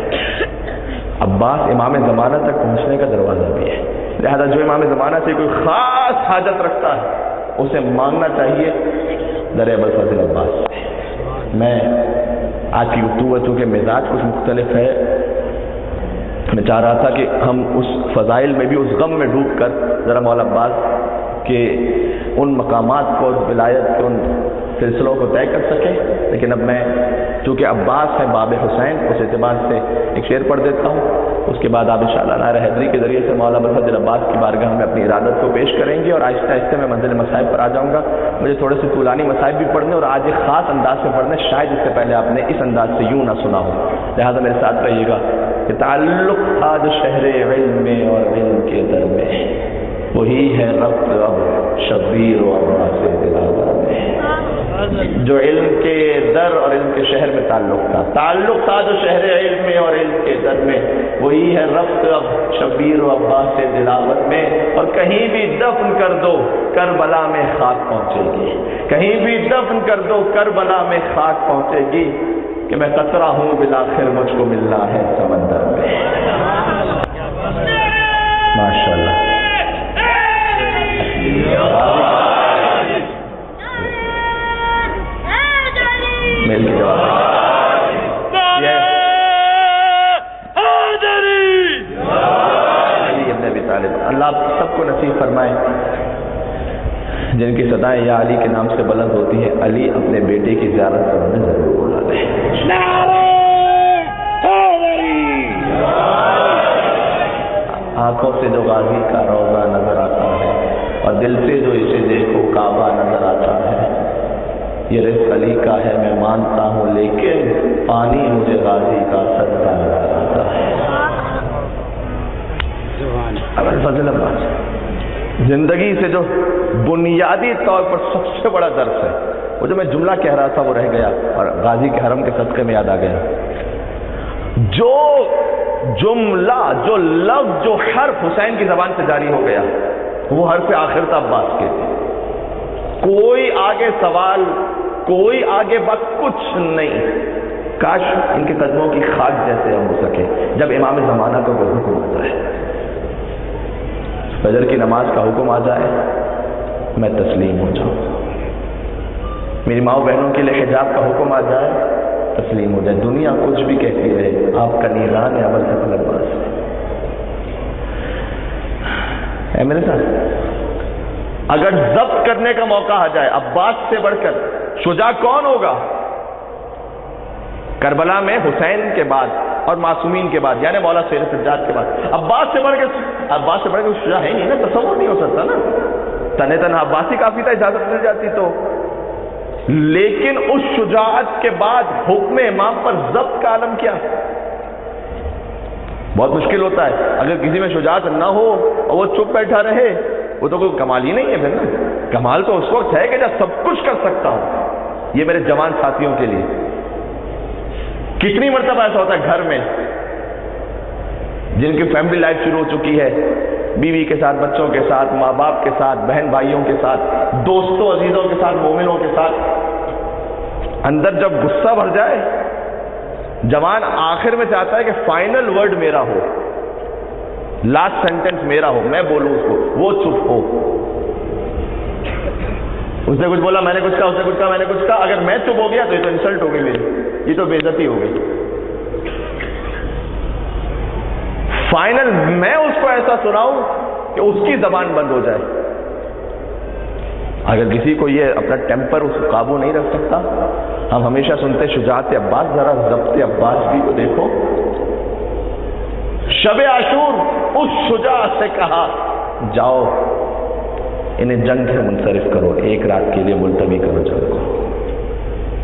عباس امام زمانہ تک پہنچنے کا دروازہ بھی ہے، لہذا جو امام زمانہ سے کوئی خاص حاجت رکھتا ہے اسے مانگنا چاہیے در ابوالفضل عباس سے. میں آج کی گفتگو چونکہ مزاج کچھ مختلف ہے، میں چاہ رہا تھا کہ ہم اس فضائل میں بھی اس غم میں ڈوب کر ذرا مولا عباس کے ان مقامات کو، ولایت کے ان سلسلوں کو طے کر سکیں. لیکن اب میں چونکہ عباس ہے باب حسین، اس اعتبار سے ایک شعر پڑھ دیتا ہوں، اس کے بعد آپ انشاءاللہ نعرہ حیدری کے ذریعے سے مولا ابوالفضل عباس کی بارگاہ میں اپنی ارادت کو پیش کریں گے اور آہستہ آہستہ میں منزل مصائب پر آ جاؤں گا. مجھے تھوڑے سے طولانی مصائب بھی پڑھنے اور آج ایک خاص انداز سے پڑھنے، شاید اس سے پہلے آپ نے اس انداز سے یوں نہ سنا ہو، لہٰذا میرے ساتھ رہیے گا. کہ تعلق تھا جو شہر علم میں اور علم کے در میں، وہی ہے ربط اب شبیر و عباس سے دلاور میں. جو علم کے در اور علم کے شہر میں تعلق تھا جو شہر علم میں اور علم کے در میں، وہی ہے ربط اب شبیر و عباس سے دلاور میں. اور کہیں بھی دفن کر دو کربلا میں خاک پہنچے گی، کہیں بھی دفن کر دو کربلا میں خاک پہنچے گی. کہ میں قطرہ ہوں بالآخر مجھ کو ملنا ہے سمندر میں. ماشاءاللہ میل کی جواب علی ابن ابی طالب. اللہ آپ سب کو نصیب فرمائے جن کی صدائیں یا علی کے نام سے بلند ہوتی ہے، علی اپنے بیٹے کی زیارت کرنے ضرور بلا لیں. آنکھوں سے جو غازی کا روضہ نظر آتا ہے اور دل سے جو اسے دیکھو کعبہ نظر آتا ہے، یہ رزق علی کا ہے میں مانتا ہوں، لیکن پانی مجھے غازی کا صدقہ نظر آتا ہے. ابوالفضل عباس زندگی سے جو بنیادی طور پر سب سے بڑا درس ہے، وہ جو میں جملہ کہہ رہا تھا وہ رہ گیا اور غازی کے حرم کے صدقے میں یاد آ گیا. جو جملہ، جو لفظ، جو حرف حسین کی زبان سے جاری ہو گیا وہ حرف آخر تھا عباس کے. کوئی آگے سوال، کوئی آگے بات کچھ نہیں. کاش ان کے قدموں کی خاک جیسے ہم ہو سکے جب امام زمانہ کو کوئی حکم آتا ہے، فجر کی نماز کا حکم آ جائے میں تسلیم ہو جاؤں، میری ماؤں بہنوں کے لیے حجاب کا حکم آ جائے تسلیم ہو جائے. دنیا کچھ بھی کہتی رہے، آپ کا نیران ہے ابوالفضل عباس. ہے میرے ساتھ اگر ضبط کرنے کا موقع آ جائے، عباس سے بڑھ کر شجاع کون ہوگا کربلا میں؟ حسین کے بعد اور معصومین کے بعد، یعنی مولا سید سجاد کے بعد عباس سے بڑھ کے شجاع ہے نہیں نا، تصور نہیں ہو سکتا نا. تنہ تنہا عباس ہی کافی تھا، اجازت مل جاتی تو. لیکن اس شجاعت کے بعد حکم امام پر ضبط کا عالم کیا؟ بہت مشکل ہوتا ہے. اگر کسی میں شجاعت نہ ہو اور وہ چپ بیٹھا رہے وہ تو کوئی کمال ہی نہیں ہے. پھر نا کمال تو اس وقت ہے کہ جب سب کچھ کر سکتا ہوں. یہ میرے جوان ساتھیوں کے لیے کتنی مرتبہ ایسا ہوتا ہے گھر میں جن کی فیملی لائف شروع ہو چکی ہے، بیوی کے ساتھ، بچوں کے ساتھ، ماں باپ کے ساتھ، بہن بھائیوں کے ساتھ، دوستوں عزیزوں کے ساتھ، مومنوں کے ساتھ، اندر جب غصہ بھر جائے، جوان آخر میں چاہتا ہے کہ فائنل ورڈ میرا ہو، لاسٹ سینٹنس میرا ہو، میں بولوں اس کو، وہ چپ ہو۔ اس نے کچھ بولا، میں نے کچھ کہا، اس نے کچھ کہا، میں نے کچھ کہا، اگر میں چپ ہو گیا تو یہ تو انسلٹ ہو گئی میری، یہ تو بے عزتی ہو گئی۔ فائنل میں اس کو ایسا سناؤں کہ اس کی زبان بند ہو جائے۔ اگر کسی کو یہ اپنا ٹیمپر اس کو قابو نہیں رکھ سکتا، ہم ہمیشہ سنتے شجاعت عباس، ذرا ضبط عباس بھی کو دیکھو۔ شب عاشور اس شجاع سے کہا جاؤ انہیں جنگ سے منصرف کرو، ایک رات کے لیے ملتوی کرو جنگ کو۔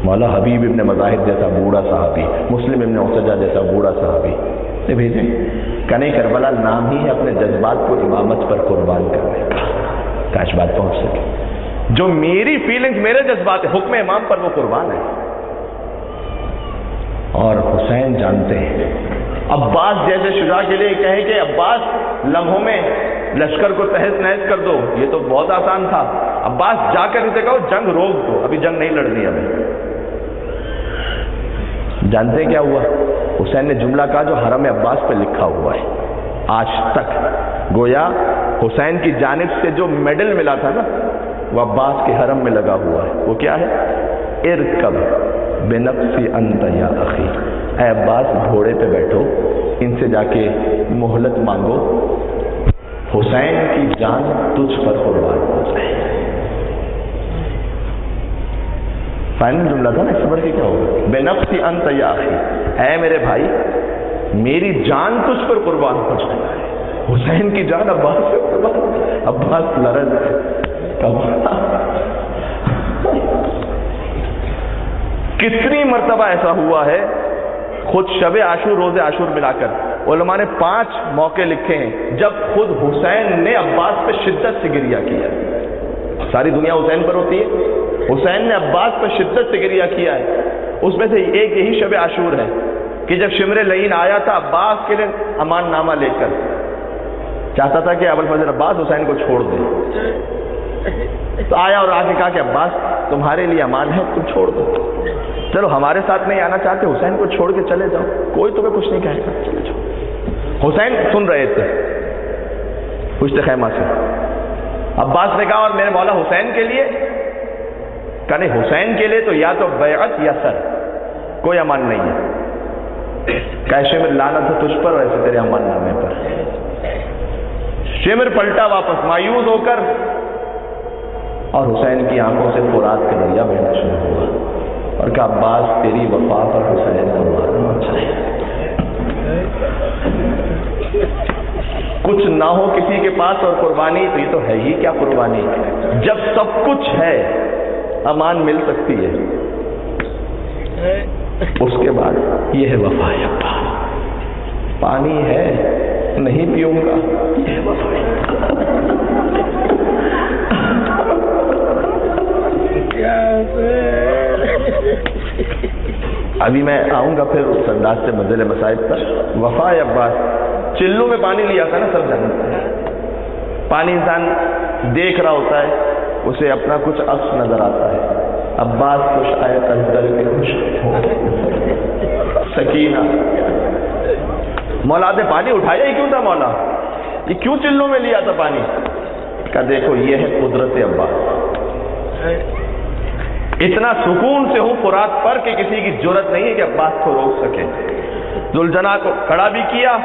مولا حبیب ابن مظاہر جیسا بوڑھا صحابی، مسلم ابن اوسجہ جیسا بوڑھا صحابی سے بھیجیں، کنے کربلا نام ہی ہے اپنے جذبات کو امامت پر قربان کرنے کا۔ کاش بات پہنچ سکے، جو میری فیلنگز، میرے جذبات حکم امام پر وہ قربان ہے۔ اور حسین جانتے ہیں، عباس جیسے شجاع کے لیے کہیں کہ عباس لمحوں میں لشکر کو تہس نہس کر دو، یہ تو بہت آسان تھا۔ عباس جا کر اسے کہو جنگ روک دو، ابھی جنگ نہیں لڑنی ہمیں۔ جانتے کیا ہوا؟ حسین نے جملہ کہا جو حرم عباس پہ لکھا ہوا ہے آج تک، گویا حسین کی جانب سے جو میڈل ملا تھا نا، وہ عباس کے حرم میں لگا ہوا ہے۔ وہ کیا ہے؟ ارکب بنفسی انت یا اخی، اے عباس گھوڑے پہ بیٹھو، ان سے جا کے مہلت مانگو، حسین کی جان تجھ پر قربان ہو جائے۔ فائنل جملہ تھا نا، اس سے بڑھ کے کیا ہوگا؟ بنفسی انت یا اخی، اے میرے بھائی میری جان تجھ پر قربان ہو جائے۔ حسین کی جان عباس سے قربان، عباس لرز ہے۔ کتنی مرتبہ ایسا ہوا ہے، خود شب عاشور روز عاشور ملا کر علماء نے 5 موقع لکھے ہیں جب خود حسین نے عباس پہ شدت سے گریہ کیا ہے۔ ساری دنیا حسین پر ہوتی ہے، حسین نے عباس پر شدت سے گریہ کیا ہے۔ اس میں سے ایک یہی شب عاشور ہے کہ جب شمر لعین آیا تھا عباس کے لیے امان نامہ لے کر، چاہتا تھا کہ ابوالفضل عباس حسین کو چھوڑ دے، تو آیا اور آ کے کہا کہ عباس تمہارے لیے امان ہے، تم چھوڑ دو، چلو ہمارے ساتھ نہیں آنا چاہتے حسین کو چھوڑ کے چلے جاؤ، کوئی تمہیں کچھ نہیں کہے گا، چلے جاؤ۔ حسین سن رہے تھے پشت خیمہ سے۔ عباس نے کہا اور میرے مولا حسین کے لیے؟ کہنے حسین کے لیے تو یا تو بیعت یا سر، کوئی امان نہیں ہے۔ کہ شمر لعنت ہے تجھ پر اور ایسے تیرے امان نامے پر۔ شمر پلٹا واپس مایوس ہو کر، اور حسین کی آنکھوں سے فرات کا دریا بہنا شروع ہوا، اور کہا عباس تیری وفا پر حسین کو مارنا چاہیے۔ کچھ نہ ہو کسی کے پاس اور قربانی، تو یہ تو ہے ہی کیا قربانی؟ جب سب کچھ ہے امان مل سکتی ہے، اس کے بعد یہ ہے وفا عباس۔ پانی ہے نہیں پیوں گا، یہ ہے وفا۔ ابھی میں آؤں گا پھر اس انداز سے منزل مصائب پر۔ وفا عباس، چلو میں پانی لیا تھا نا، سب جانتے ہیں پانی انسان دیکھ رہا ہوتا ہے، اسے اپنا کچھ عکس نظر آتا ہے۔ عباس خوش آئے کل کے خوش سکینہ، مولا نے پانی اٹھایا ہی کیوں تھا؟ مولا یہ کیوں چلو میں لیا تھا پانی؟ کہا دیکھو یہ ہے قدرت عباس، اتنا سکون سے ہوں فرات پر کہ کسی کی جرت نہیں ہے کہ عباس کو روک سکے۔ ذوالجناح کو کھڑا بھی کیا،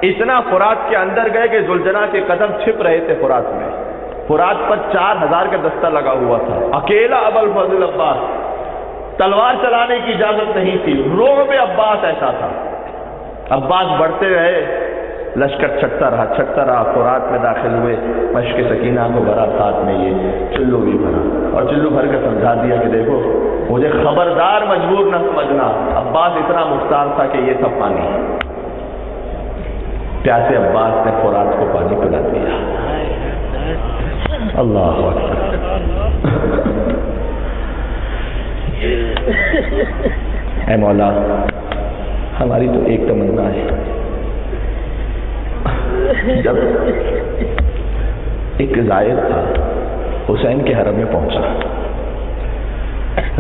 اتنا فرات کے اندر گئے کہ ذوالجناح کے قدم چھپ رہے تھے فرات میں۔ فرات پر 4000 کا دستہ لگا ہوا تھا، اکیلا ابوالفضل عباس، تلوار چلانے کی اجازت نہیں تھی، رعب عباس ایسا تھا۔ عباس بڑھتے رہے، لشکر چھٹتا رہا، فرات میں داخل ہوئے، مشق سکینہ کو بھرا، ساتھ میں یہ چلو بھی بھرا، اور چلو بھر کے سمجھا دیا کہ دیکھو مجھے خبردار مجبور نہ سمجھنا، عباس اتنا مختار تھا کہ یہ سب پانی ہے۔ پیاسے عباس نے فرات کو پانی پلا دیا۔ اللہ اکبر۔ اے مولا ہماری تو ایک تمنا ہے، جب ایک زائر تھا حسین کے حرم میں پہنچا،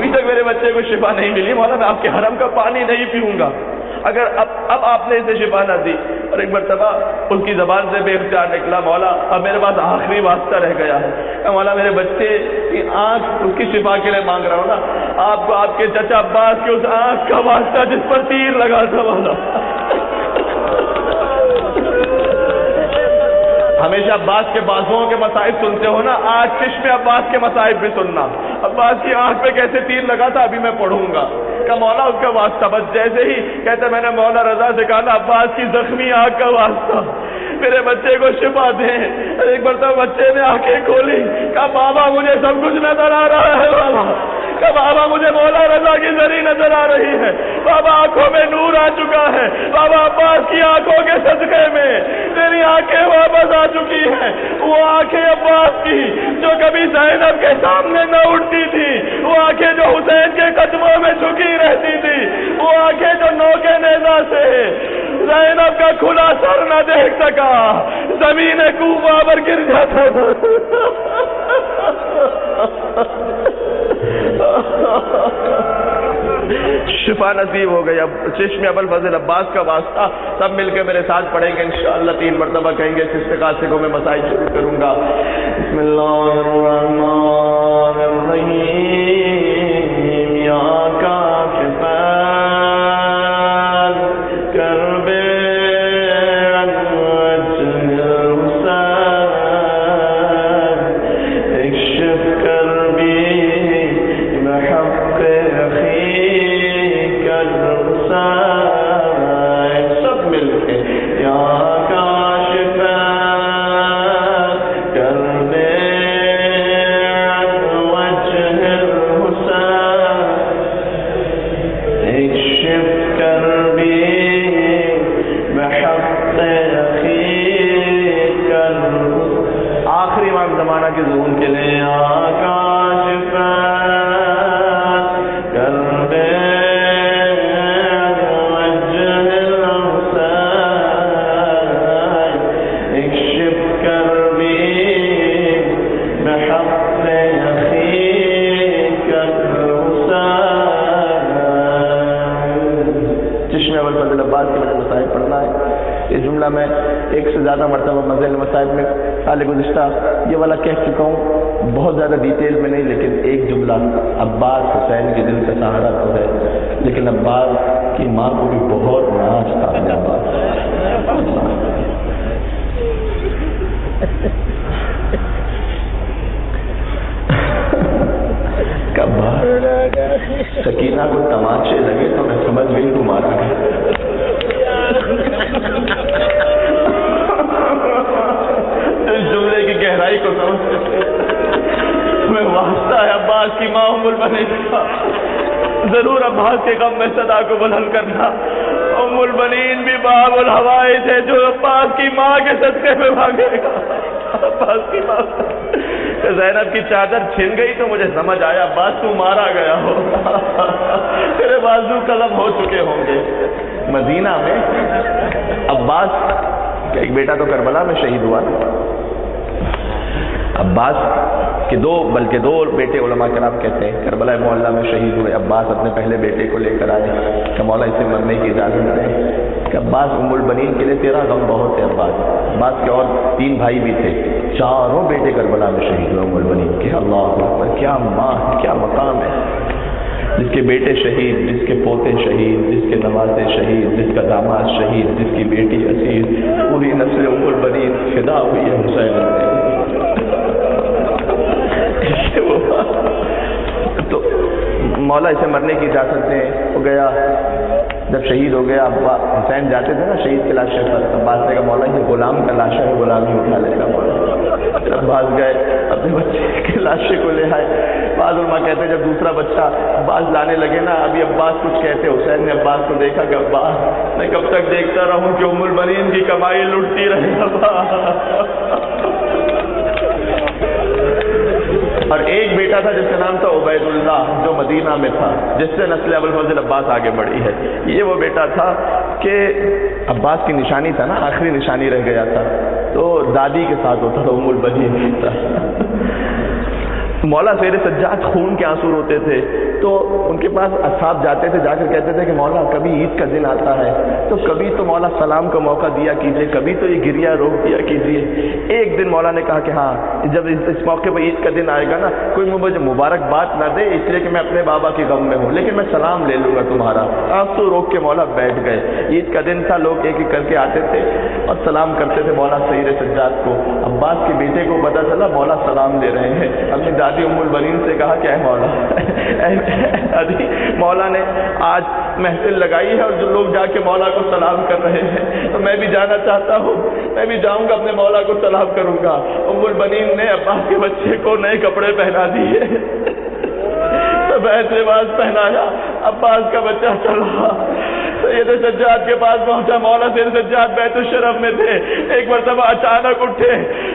ابھی تک میرے بچے کو شفا نہیں ملی، مولا میں آپ کے حرم کا پانی نہیں پیوں گا اگر اب آپ نے اسے شفا نہ دی۔ اور ایک مرتبہ اس کی زبان سے بے اختیار نکلا، مولا اب میرے پاس آخری واسطہ رہ گیا ہے، مولا میرے بچے کی آنکھ اس کی شفا کے لیے مانگ رہا ہوں نا، آپ کو آپ کے چچا عباس کی اس آنکھ کا واسطہ جس پر تیر لگا تھا مولا۔ ہمیشہ عباس کے بازوؤں کے مصائب سنتے ہو نا، آج چشم عباس کے مصائب بھی سننا۔ عباس کی آنکھ پہ کیسے تیر لگا تھا ابھی میں پڑھوں گا کہ مولا اس کا واسطہ، بس جیسے ہی کہتے میں نے مولا رضا سے کہا نا عباس کی زخمی آنکھ کا واسطہ میرے بچے کو شفا دیں۔ ایک بار تو بچے نے آنکھیں کھولی، کہا بابا مجھے سب کچھ نظر آ رہا ہے بابا، کہ بابا مجھے مولا رضا کی زری نظر آ رہی ہے، بابا آنکھوں میں نور آ چکا ہے، بابا عباس کی آنکھوں کے صدقے میں میری آنکھیں واپس آ چکی ہیں، وہ آنکھیں عباس کی جو کبھی زینب کے سامنے نہ اٹھتی تھی، وہ آنکھیں جو حسین کے قدموں میں جھکی رہتی تھی، وہ آنکھیں جو نوکے نیزہ سے زینب کا کھلا سر نہ دیکھ سکا، زمین کوفہ پر گر جاتا تھا۔ شفا نصیب ہو گئی۔ اب چشم ابوالفضل عباس کا واسطہ سب مل کے میرے ساتھ پڑھیں گے انشاءاللہ، 3 مرتبہ کہیں گے، اس استقامت کو میں مسائل شروع کروں گا۔ بسم اللہ الرحمن الرحیم، یا کاشف کرب میں ایک سے زیادہ مرتبہ مزید مسائل میں سال گزشتہ یہ والا کہہ چکا ہوں، بہت زیادہ ڈیٹیل میں نہیں، لیکن ایک جملہ، عباس حسین کے دل کا سہارا تو ہے، لیکن عباس کی ماں کو بھی بہت ناز تھا اپنے عباس۔ سکینہ کو تماچے لگے تو میں سمجھ گئی تو مارا گیا۔ اس جملے کی گہرائی کو سمجھتے میں واسطہ ہے عباس کی ماں ام البنین کا، ضرور عباس کے غم میں صدا کو بلند کرنا۔ ام البنین بھی باب الحوائج ہے جو عباس کی ماں کے صدقے میں مانگے گا۔ عباس کی ماں زینب کی چادر چھن گئی تو مجھے سمجھ آیا عباس تو مارا گیا ہو، تیرے بازو قلم ہو چکے ہوں گے۔ مدینہ میں عباس کا ایک بیٹا تو کربلا میں شہید ہوا، عباس کے بلکہ دو بیٹے علماء کرام کہتے ہیں کربلا معلّہ میں شہید ہوئے۔ عباس اپنے پہلے بیٹے کو لے کر آئے کہ مولا اسے مرنے کی اجازت دیں کہ عباس ام البنین کے لیے تیرا غم بہت ہے۔ عباس کے اور 3 بھائی بھی تھے، چاروں بیٹے کربلا میں شہید ہوئے ام البنین کے۔ اللہ اکبر، کیا ماں ہے، کیا مقام ہے، جس کے بیٹے شہید، جس کے پوتے شہید، جس کے نوازے شہید، جس کا داماد شہید، جس کی بیٹی اسیر، پوری نسل ام البنین فدا ہوئی ہے حسین۔ تو مولا اسے مرنے کی اجازت دیں، وہ گیا، جب شہید ہو گیا حسین جاتے تھے نا شہید کے لاشے پر، عباس نے کہا مولا یہ غلام کا لاشا ہے، غلام ہی اٹھا لے گا مولا۔ عباس گئے اپنے بچے کے لاشے کو لے آئے۔ بعض علماء کہتے ہیں جب دوسرا بچہ عباس لانے لگے نا، ابھی عباس کچھ کہتے، حسین نے عباس کو دیکھا کہ عباس میں کب تک دیکھتا رہوں کہ ام البنین کی کمائی لٹتی رہے عباس۔ اور ایک بیٹا تھا جس کا نام تھا عبید اللہ، جو مدینہ میں تھا، جس سے نسل ابوالفضل عباس آگے بڑھی ہے۔ یہ وہ بیٹا تھا کہ عباس کی نشانی تھا نا، آخری نشانی رہ گیا تھا، تو دادی کے ساتھ ہوتا تھا، ام البنین تھا۔ مولا سیر سجاد خون کے آنسو روتے تھے، تو ان کے پاس اصحاب جاتے تھے، جا کر کہتے تھے کہ مولا کبھی عید کا دن آتا ہے تو کبھی تو مولا سلام کا موقع دیا کیجیے، کبھی تو یہ گریا روک دیا کیجیے۔ ایک دن مولا نے کہا کہ ہاں جب اس موقع پہ عید کا دن آئے گا نا، کوئی مجھے مبارکباد نہ دے اس لیے کہ میں اپنے بابا کے غم میں ہوں، لیکن میں سلام لے لوں گا تمہارا۔ آنسو روک کے مولا بیٹھ گئے۔ عید کا دن تھا، لوگ ایک ایک کر کے آتے تھے اور سلام کرتے تھے مولا سیر سجاد کو۔ عباس کے بیٹے کو پتا چلا مولا سلام دے رہے ہیں، اپنی دادی ام البنین سے کہا کہ اے مولا مولا نے آج محفل لگائی ہے اور جو لوگ جا کے مولا کو سلام کر رہے ہیں تو میں بھی جانا چاہتا ہوں، میں بھی جاؤں گا اپنے مولا کو سلام کروں گا۔ ام البنین نے عباس کے بچے کو نئے کپڑے پہنا دیے، سفید لباس پہنایا، عباس کا بچہ چلا سید سجاد کے پاس پہنچا۔ مولا سید سجاد بیت الشرف میں تھے، ایک مرتبہ اچانک اٹھے،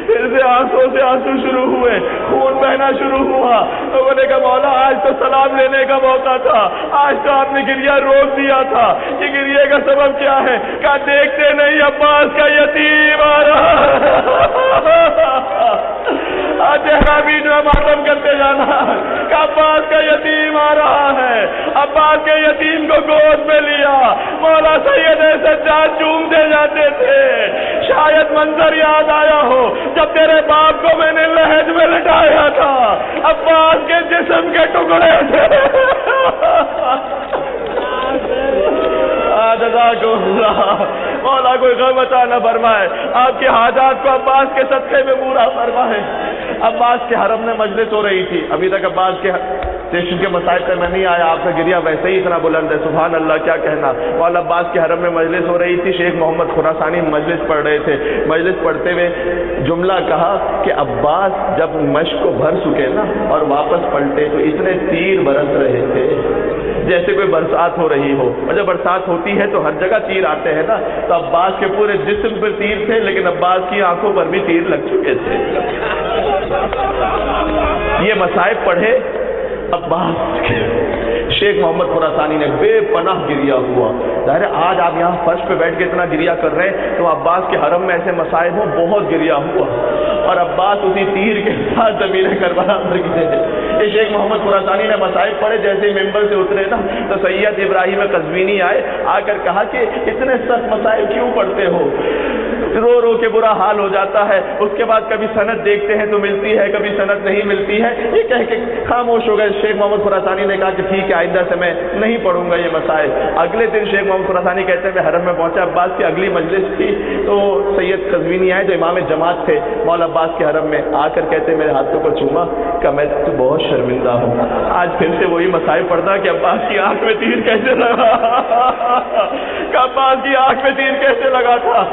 پھر سے آنسوں سے آنسو شروع ہوئے، خون بہنا شروع ہوا۔ لوگوں نے کہا مولا آج تو سلام لینے کا موقع تھا، آج تو آپ نے گریہ روک دیا تھا، یہ گریے کا سبب کیا ہے؟ کہا دیکھتے نہیں عباس کا یتیم آ رہا چہرہ بھی جو ماتم کرتے جانا، کہ عباس کا یتیم آ رہا ہے۔ عباس کے یتیم کو گود میں لیا، مولا سید سجاد چومتے جاتے تھے۔ شاید منظر یاد آیا ہو جب تیرے باپ کو میں نے لہج میں لٹایا تھا، عباس کے جسم کے ٹکڑے تھے۔ مولا کوئی غم عطا نہ فرمائے، آپ کے حاجات کو عباس کے صدقے میں پورا فرمائے۔ عباس کے حرم میں مجلس ہو رہی تھی، ابھی تک عباس کے اسٹیشن کے مسائل پہ میں نہیں آیا، آپ کا گریہ ویسے ہی اتنا بلند ہے، سبحان اللہ کیا کہنا۔ مولا عباس کے حرم میں مجلس ہو رہی تھی، شیخ محمد خراسانی مجلس پڑھ رہے تھے۔ مجلس پڑھتے ہوئے جملہ کہا کہ عباس جب مشق کو بھر چکے نا اور واپس پلٹے تو اتنے تیر برس رہے تھے جیسے کوئی برسات ہو رہی ہو، اور جب برسات ہوتی ہے تو ہر جگہ تیر آتے ہیں نا، تو عباس کے پورے جسم پر تیر تھے، لیکن عباس کی آنکھوں پر بھی تیر لگ چکے تھے۔ یہ مصائب پڑھے عباس کے، شیخ محمد خراسانی نے بے پناہ گریہ ہوا۔ ظاہر ہے آج آپ یہاں فرش پہ بیٹھ کے اتنا گریہ کر رہے ہیں تو عباس کے حرم میں ایسے مصائب ہوں، بہت گریہ ہوا، اور عباس اسی تیر کے ساتھ زمین کربلا پر گرے تھے۔ یہ شیخ محمد خراسانی نے مصائب پڑھے، جیسے ممبر سے اترے نا تو سید ابراہیم قزوینی آئے، آ کر کہا کہ اتنے سخت مصائب کیوں پڑھتے ہو؟ رو رو کے برا حال ہو جاتا ہے، اس کے بعد کبھی سند دیکھتے ہیں تو ملتی ہے، کبھی سند نہیں ملتی ہے، یہ کہہ کے خاموش ہو گئے۔ شیخ محمد خراسانی نے کہا کہ ٹھیک ہے آئندہ سے میں نہیں پڑھوں گا یہ مسائل۔ اگلے دن شیخ محمد خراسانی کہتے ہیں میں حرم میں پہنچا، عباس کی اگلی مجلس تھی تو سید قزوینی آئے جو امام جماعت تھے مولا عباس کے حرم میں، آ کر کہتے میرے ہاتھوں کو چوما کہ میں تو بہت شرمندہ ہوں، آج پھر سے وہی مسائل پڑھتا کہ عباس کی آنکھ میں تیر کیسے لگا کہ عباس کی آنکھ میں تیر کیسے لگا تھا۔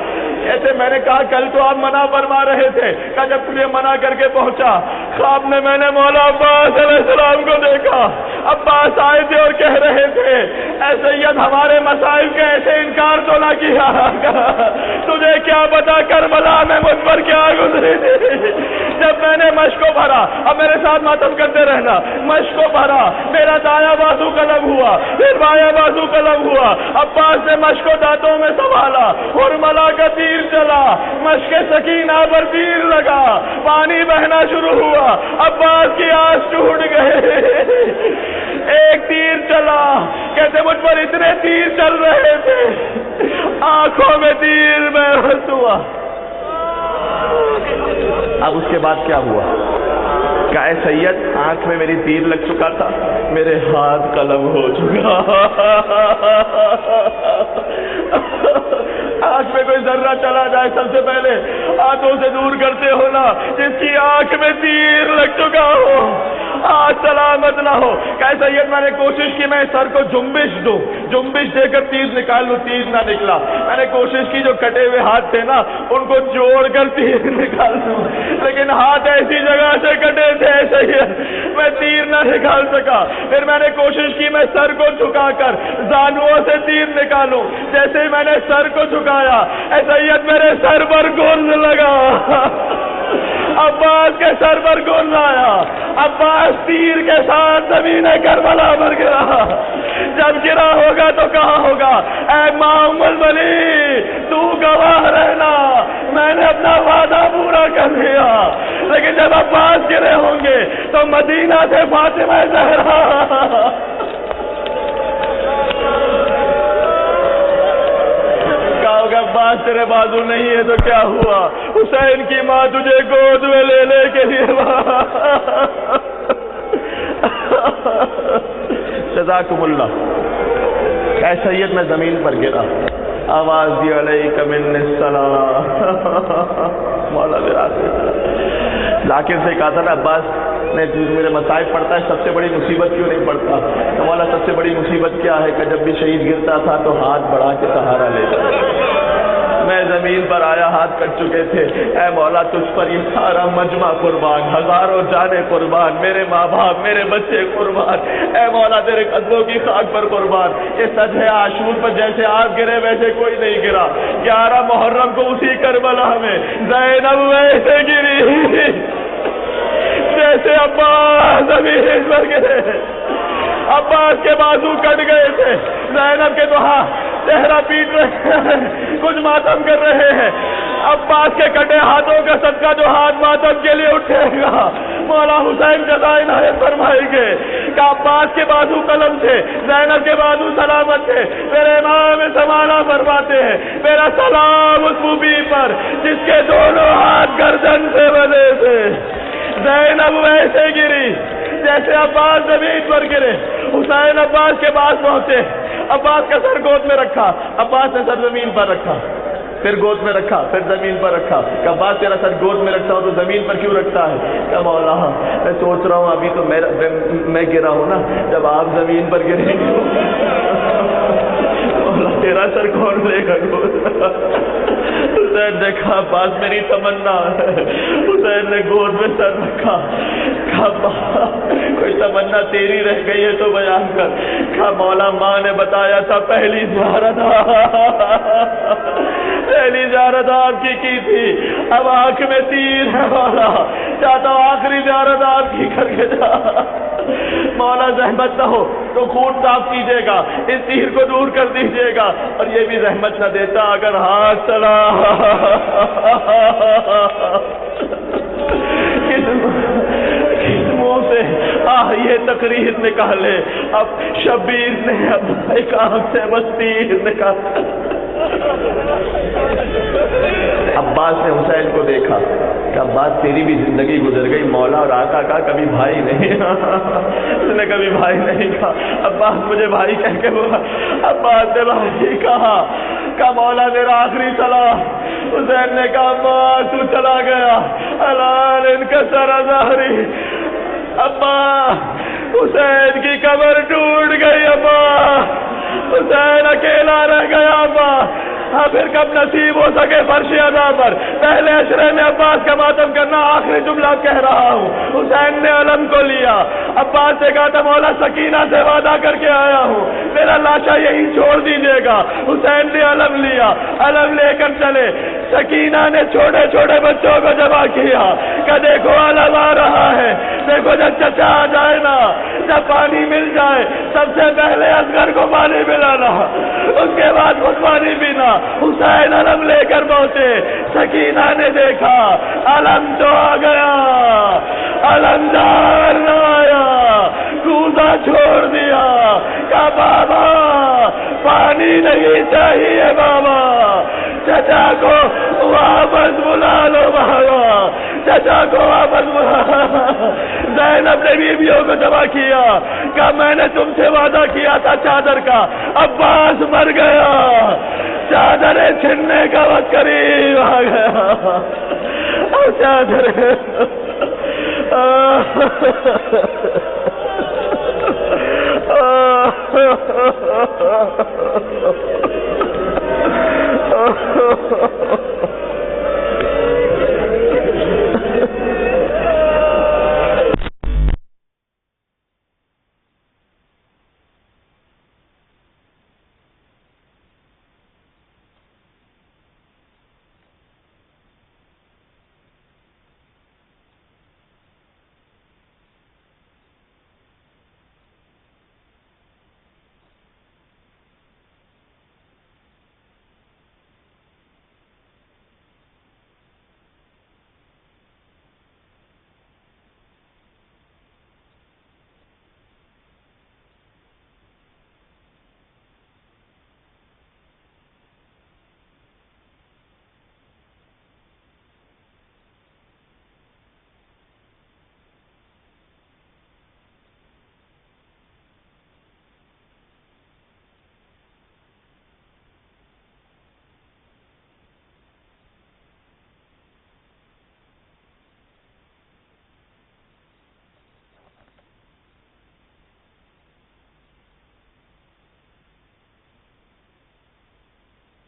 کہتے میں نے کہا کل تو آپ منع فرما رہے تھے، کہ جب تمہیں منع کر کے پہنچا خواب میں میں نے مولا عباس علیہ السلام کو دیکھا، عباس آئے تھے اور کہہ رہے تھے اے سید ہمارے مسائل کا ایسے انکار تو نہ کیا، تجھے کیا پتا کربلا میں مجھ پر کیا گزری تھی۔ جب میں نے مشق کو بھرا، اب میرے ساتھ ماتم کرتے رہنا، مشق کو بھرا میرا دایاں بازو قلم ہوا، پھر بایاں بازو قلم ہوا، عباس نے مشق کو دانتوں میں سنبھالا اور ملا کا تیر چلا، مشق سکینہ پر تیر لگا، پانی بہنا شروع ہوا، عباس کی آنکھ ٹوٹ گئے۔ ایک تیر چلا، کہتے مجھ پر اتنے تیر چل رہے تھے آنکھوں میں تیر بہس ہوا۔ اب اس کے بعد کیا ہوا؟ کہ اے سید آنکھ میں میری تیر لگ چکا تھا، میرے ہاتھ قلم ہو چکا۔ آنکھ میں کوئی ذرہ چلا جائے سب سے پہلے ہاتھوں سے دور کرتے ہو نا، جس کی آنکھ میں تیر لگ چکا ہو آج سلامت نہ ہو۔ کہ سید میں نے کوشش کی میں سر کو جنبش دوں، جنبش دے کر تیر نکال لوں، تیر نہ نکلا۔ میں نے کوشش کی جو کٹے ہوئے ہاتھ تھے نا ان کو جوڑ کر تیر نکال دوں، لیکن ہاتھ ایسی جگہ سے کٹے تھے سید میں تیر نہ نکال سکا۔ پھر میں نے کوشش کی میں سر کو جھکا کر زانوؤں سے تیر نکالوں، جیسے ہی میں نے سر کو جھکایا اے سید میرے سر پر گرز لگا، عباس کے سر پر گرز آیا، عباس تیر کے ساتھ زمین کربلا پر گرا۔ جب گرا ہوگا تو کہاں ہوگا؟ اے امام الولی تو گواہ رہنا، میں نے اپنا وعدہ پورا کر لیا، لیکن جب عباس گرے ہوں گے تو مدینہ سے فاطمہ زہرا. کہا عباس تیرے بازو نہیں ہے تو کیا ہوا؟ حسین کی ماں تجھے گود میں لینے کے لیے. جزاکم اللہ. اے سید میں زمین پر گرا, آواز دی علیک من السلام. مولا میرا ذاکر سے کہا تھا نا عباس نے میرے مصائب پڑھتا ہے, سب سے بڑی مصیبت کیوں نہیں پڑھتا؟ تو مولا سب سے بڑی مصیبت کیا ہے کہ جب بھی شہید گرتا تھا تو ہاتھ بڑھا کے سہارا لیتا. میں زمین پر آیا, ہاتھ کٹ چکے تھے. اے مولا تجھ پر یہ سارا مجمع قربان, ہزاروں جانیں قربان, میرے ماں باپ میرے بچے قربان. اے مولا تیرے قدموں کی خاک پر قربان. یہ سچ ہے عاشور پر جیسے آپ گرے ویسے کوئی نہیں گرا. 11 محرم کو اسی کربلا میں زینب ویسے گری جیسے عباس زمین پر گرے. عباس کے بازو کٹ گئے تھے, زینب کے تو چہرہ پیٹ رہے ہیں, کچھ ماتم کر رہے ہیں. عباس کے کٹے ہاتھوں کا صدقہ جو ہاتھ ماتم کے لیے اٹھے گا, مولا حسین جزا عنایت فرمائیں گے کہ عباس کے بازو قلم تھے, زینب کے بازو سلامت تھے. میرے امام زمانہ فرماتے ہیں میرا سلام اس موبی پر جس کے دونوں ہاتھ گردن سے بندھے تھے. زینب ویسے گری جیسے عباس زمین پر گرے. حسین عباس کے پاس پہنچے, عباس کا سر گود میں رکھا, عباس نے سر زمین پر رکھا, پھر گود میں رکھا, پھر زمین پر رکھا. کہ عباس تیرا سر گود میں رکھتا ہوں تو زمین پر کیوں رکھتا ہے؟ کہ مولا میں سوچ رہا ہوں ابھی تو میں گرا ہوں نا, جب آپ زمین پر گریں گے مولا تیرا سر کون لے گا گود؟ حسین نے کہا عباس میری تمنا ہے. حسین نے گود میں سر رکھا, کہا کوئی تمنا تیری رہ گئی ہے تو بیان کر. کہا مولا ماں نے بتایا تھا پہلی زیارت آپ کی تھی, اب آنکھ میں تیر ہے مولا, چاہتا ہوں آخری زیارت آپ کی کر کے جا. مولا زحمت نہ ہو تو خون صاف کیجیے گا, اس تیر کو دور کر دیجیے گا, اور یہ بھی زحمت نہ دیتا اگر ہاتھ چلا کس منہ سے یہ تقریر نکالے. اب شبیر نے اب ایک آنکھ سے بس تیر نکالا. عباس نے حسین کو دیکھا کہ عباس تیری بھی زندگی گزر گئی مولا, اور آقا کا کبھی بھائی نہیں, اس نے کبھی بھائی نہیں کہا. عباس مجھے بھائی کہہ کے بولا. عباس نے بھائی کہا مولا میرا آخری سلام. حسین نے کہا عباس تو چلا گیا, الان ان کا سر ظاہری. ابا حسین کی قبر ٹوٹ گئی, ابا حسین اکیلا رہ گیا. ابا پھر کب نصیب ہو سکے فرش ادا پر پہلے عشرے میں عباس کا ماتم کرنا. آخری جملہ کہہ رہا ہوں. حسین نے علم کو لیا, عباس سے کہا تھا مولا سکینہ سے وعدہ کر کے آیا ہوں, میرا لاشا یہی چھوڑ دیجیے گا. حسین نے علم لیا, علم لے کر چلے. سکینہ نے چھوٹے چھوٹے بچوں کو جمع کیا کہ دیکھو علم آ رہا ہے, دیکھو جب چچا آ جائے نا, جب پانی مل جائے سب سے پہلے اصغر کو پانی پلانا, اس کے بعد خود پانی پینا. حسین علم لے کر پہنچے. سکینہ نے دیکھا علم تو آ گیا, علم دار نہ آیا, کوزہ چھوڑ دیا. کہا بابا پانی نہیں چاہیے بابا, چچا کو واپس بلا لو بابا, چچا کو واپس بلا. زینب نے بیویوں کو جمع کیا, کہا میں نے تم سے وعدہ کیا تھا چادر کا, عباس مر گیا, چادریں چھننے کا وقت قریب آ گیا. اور چادریں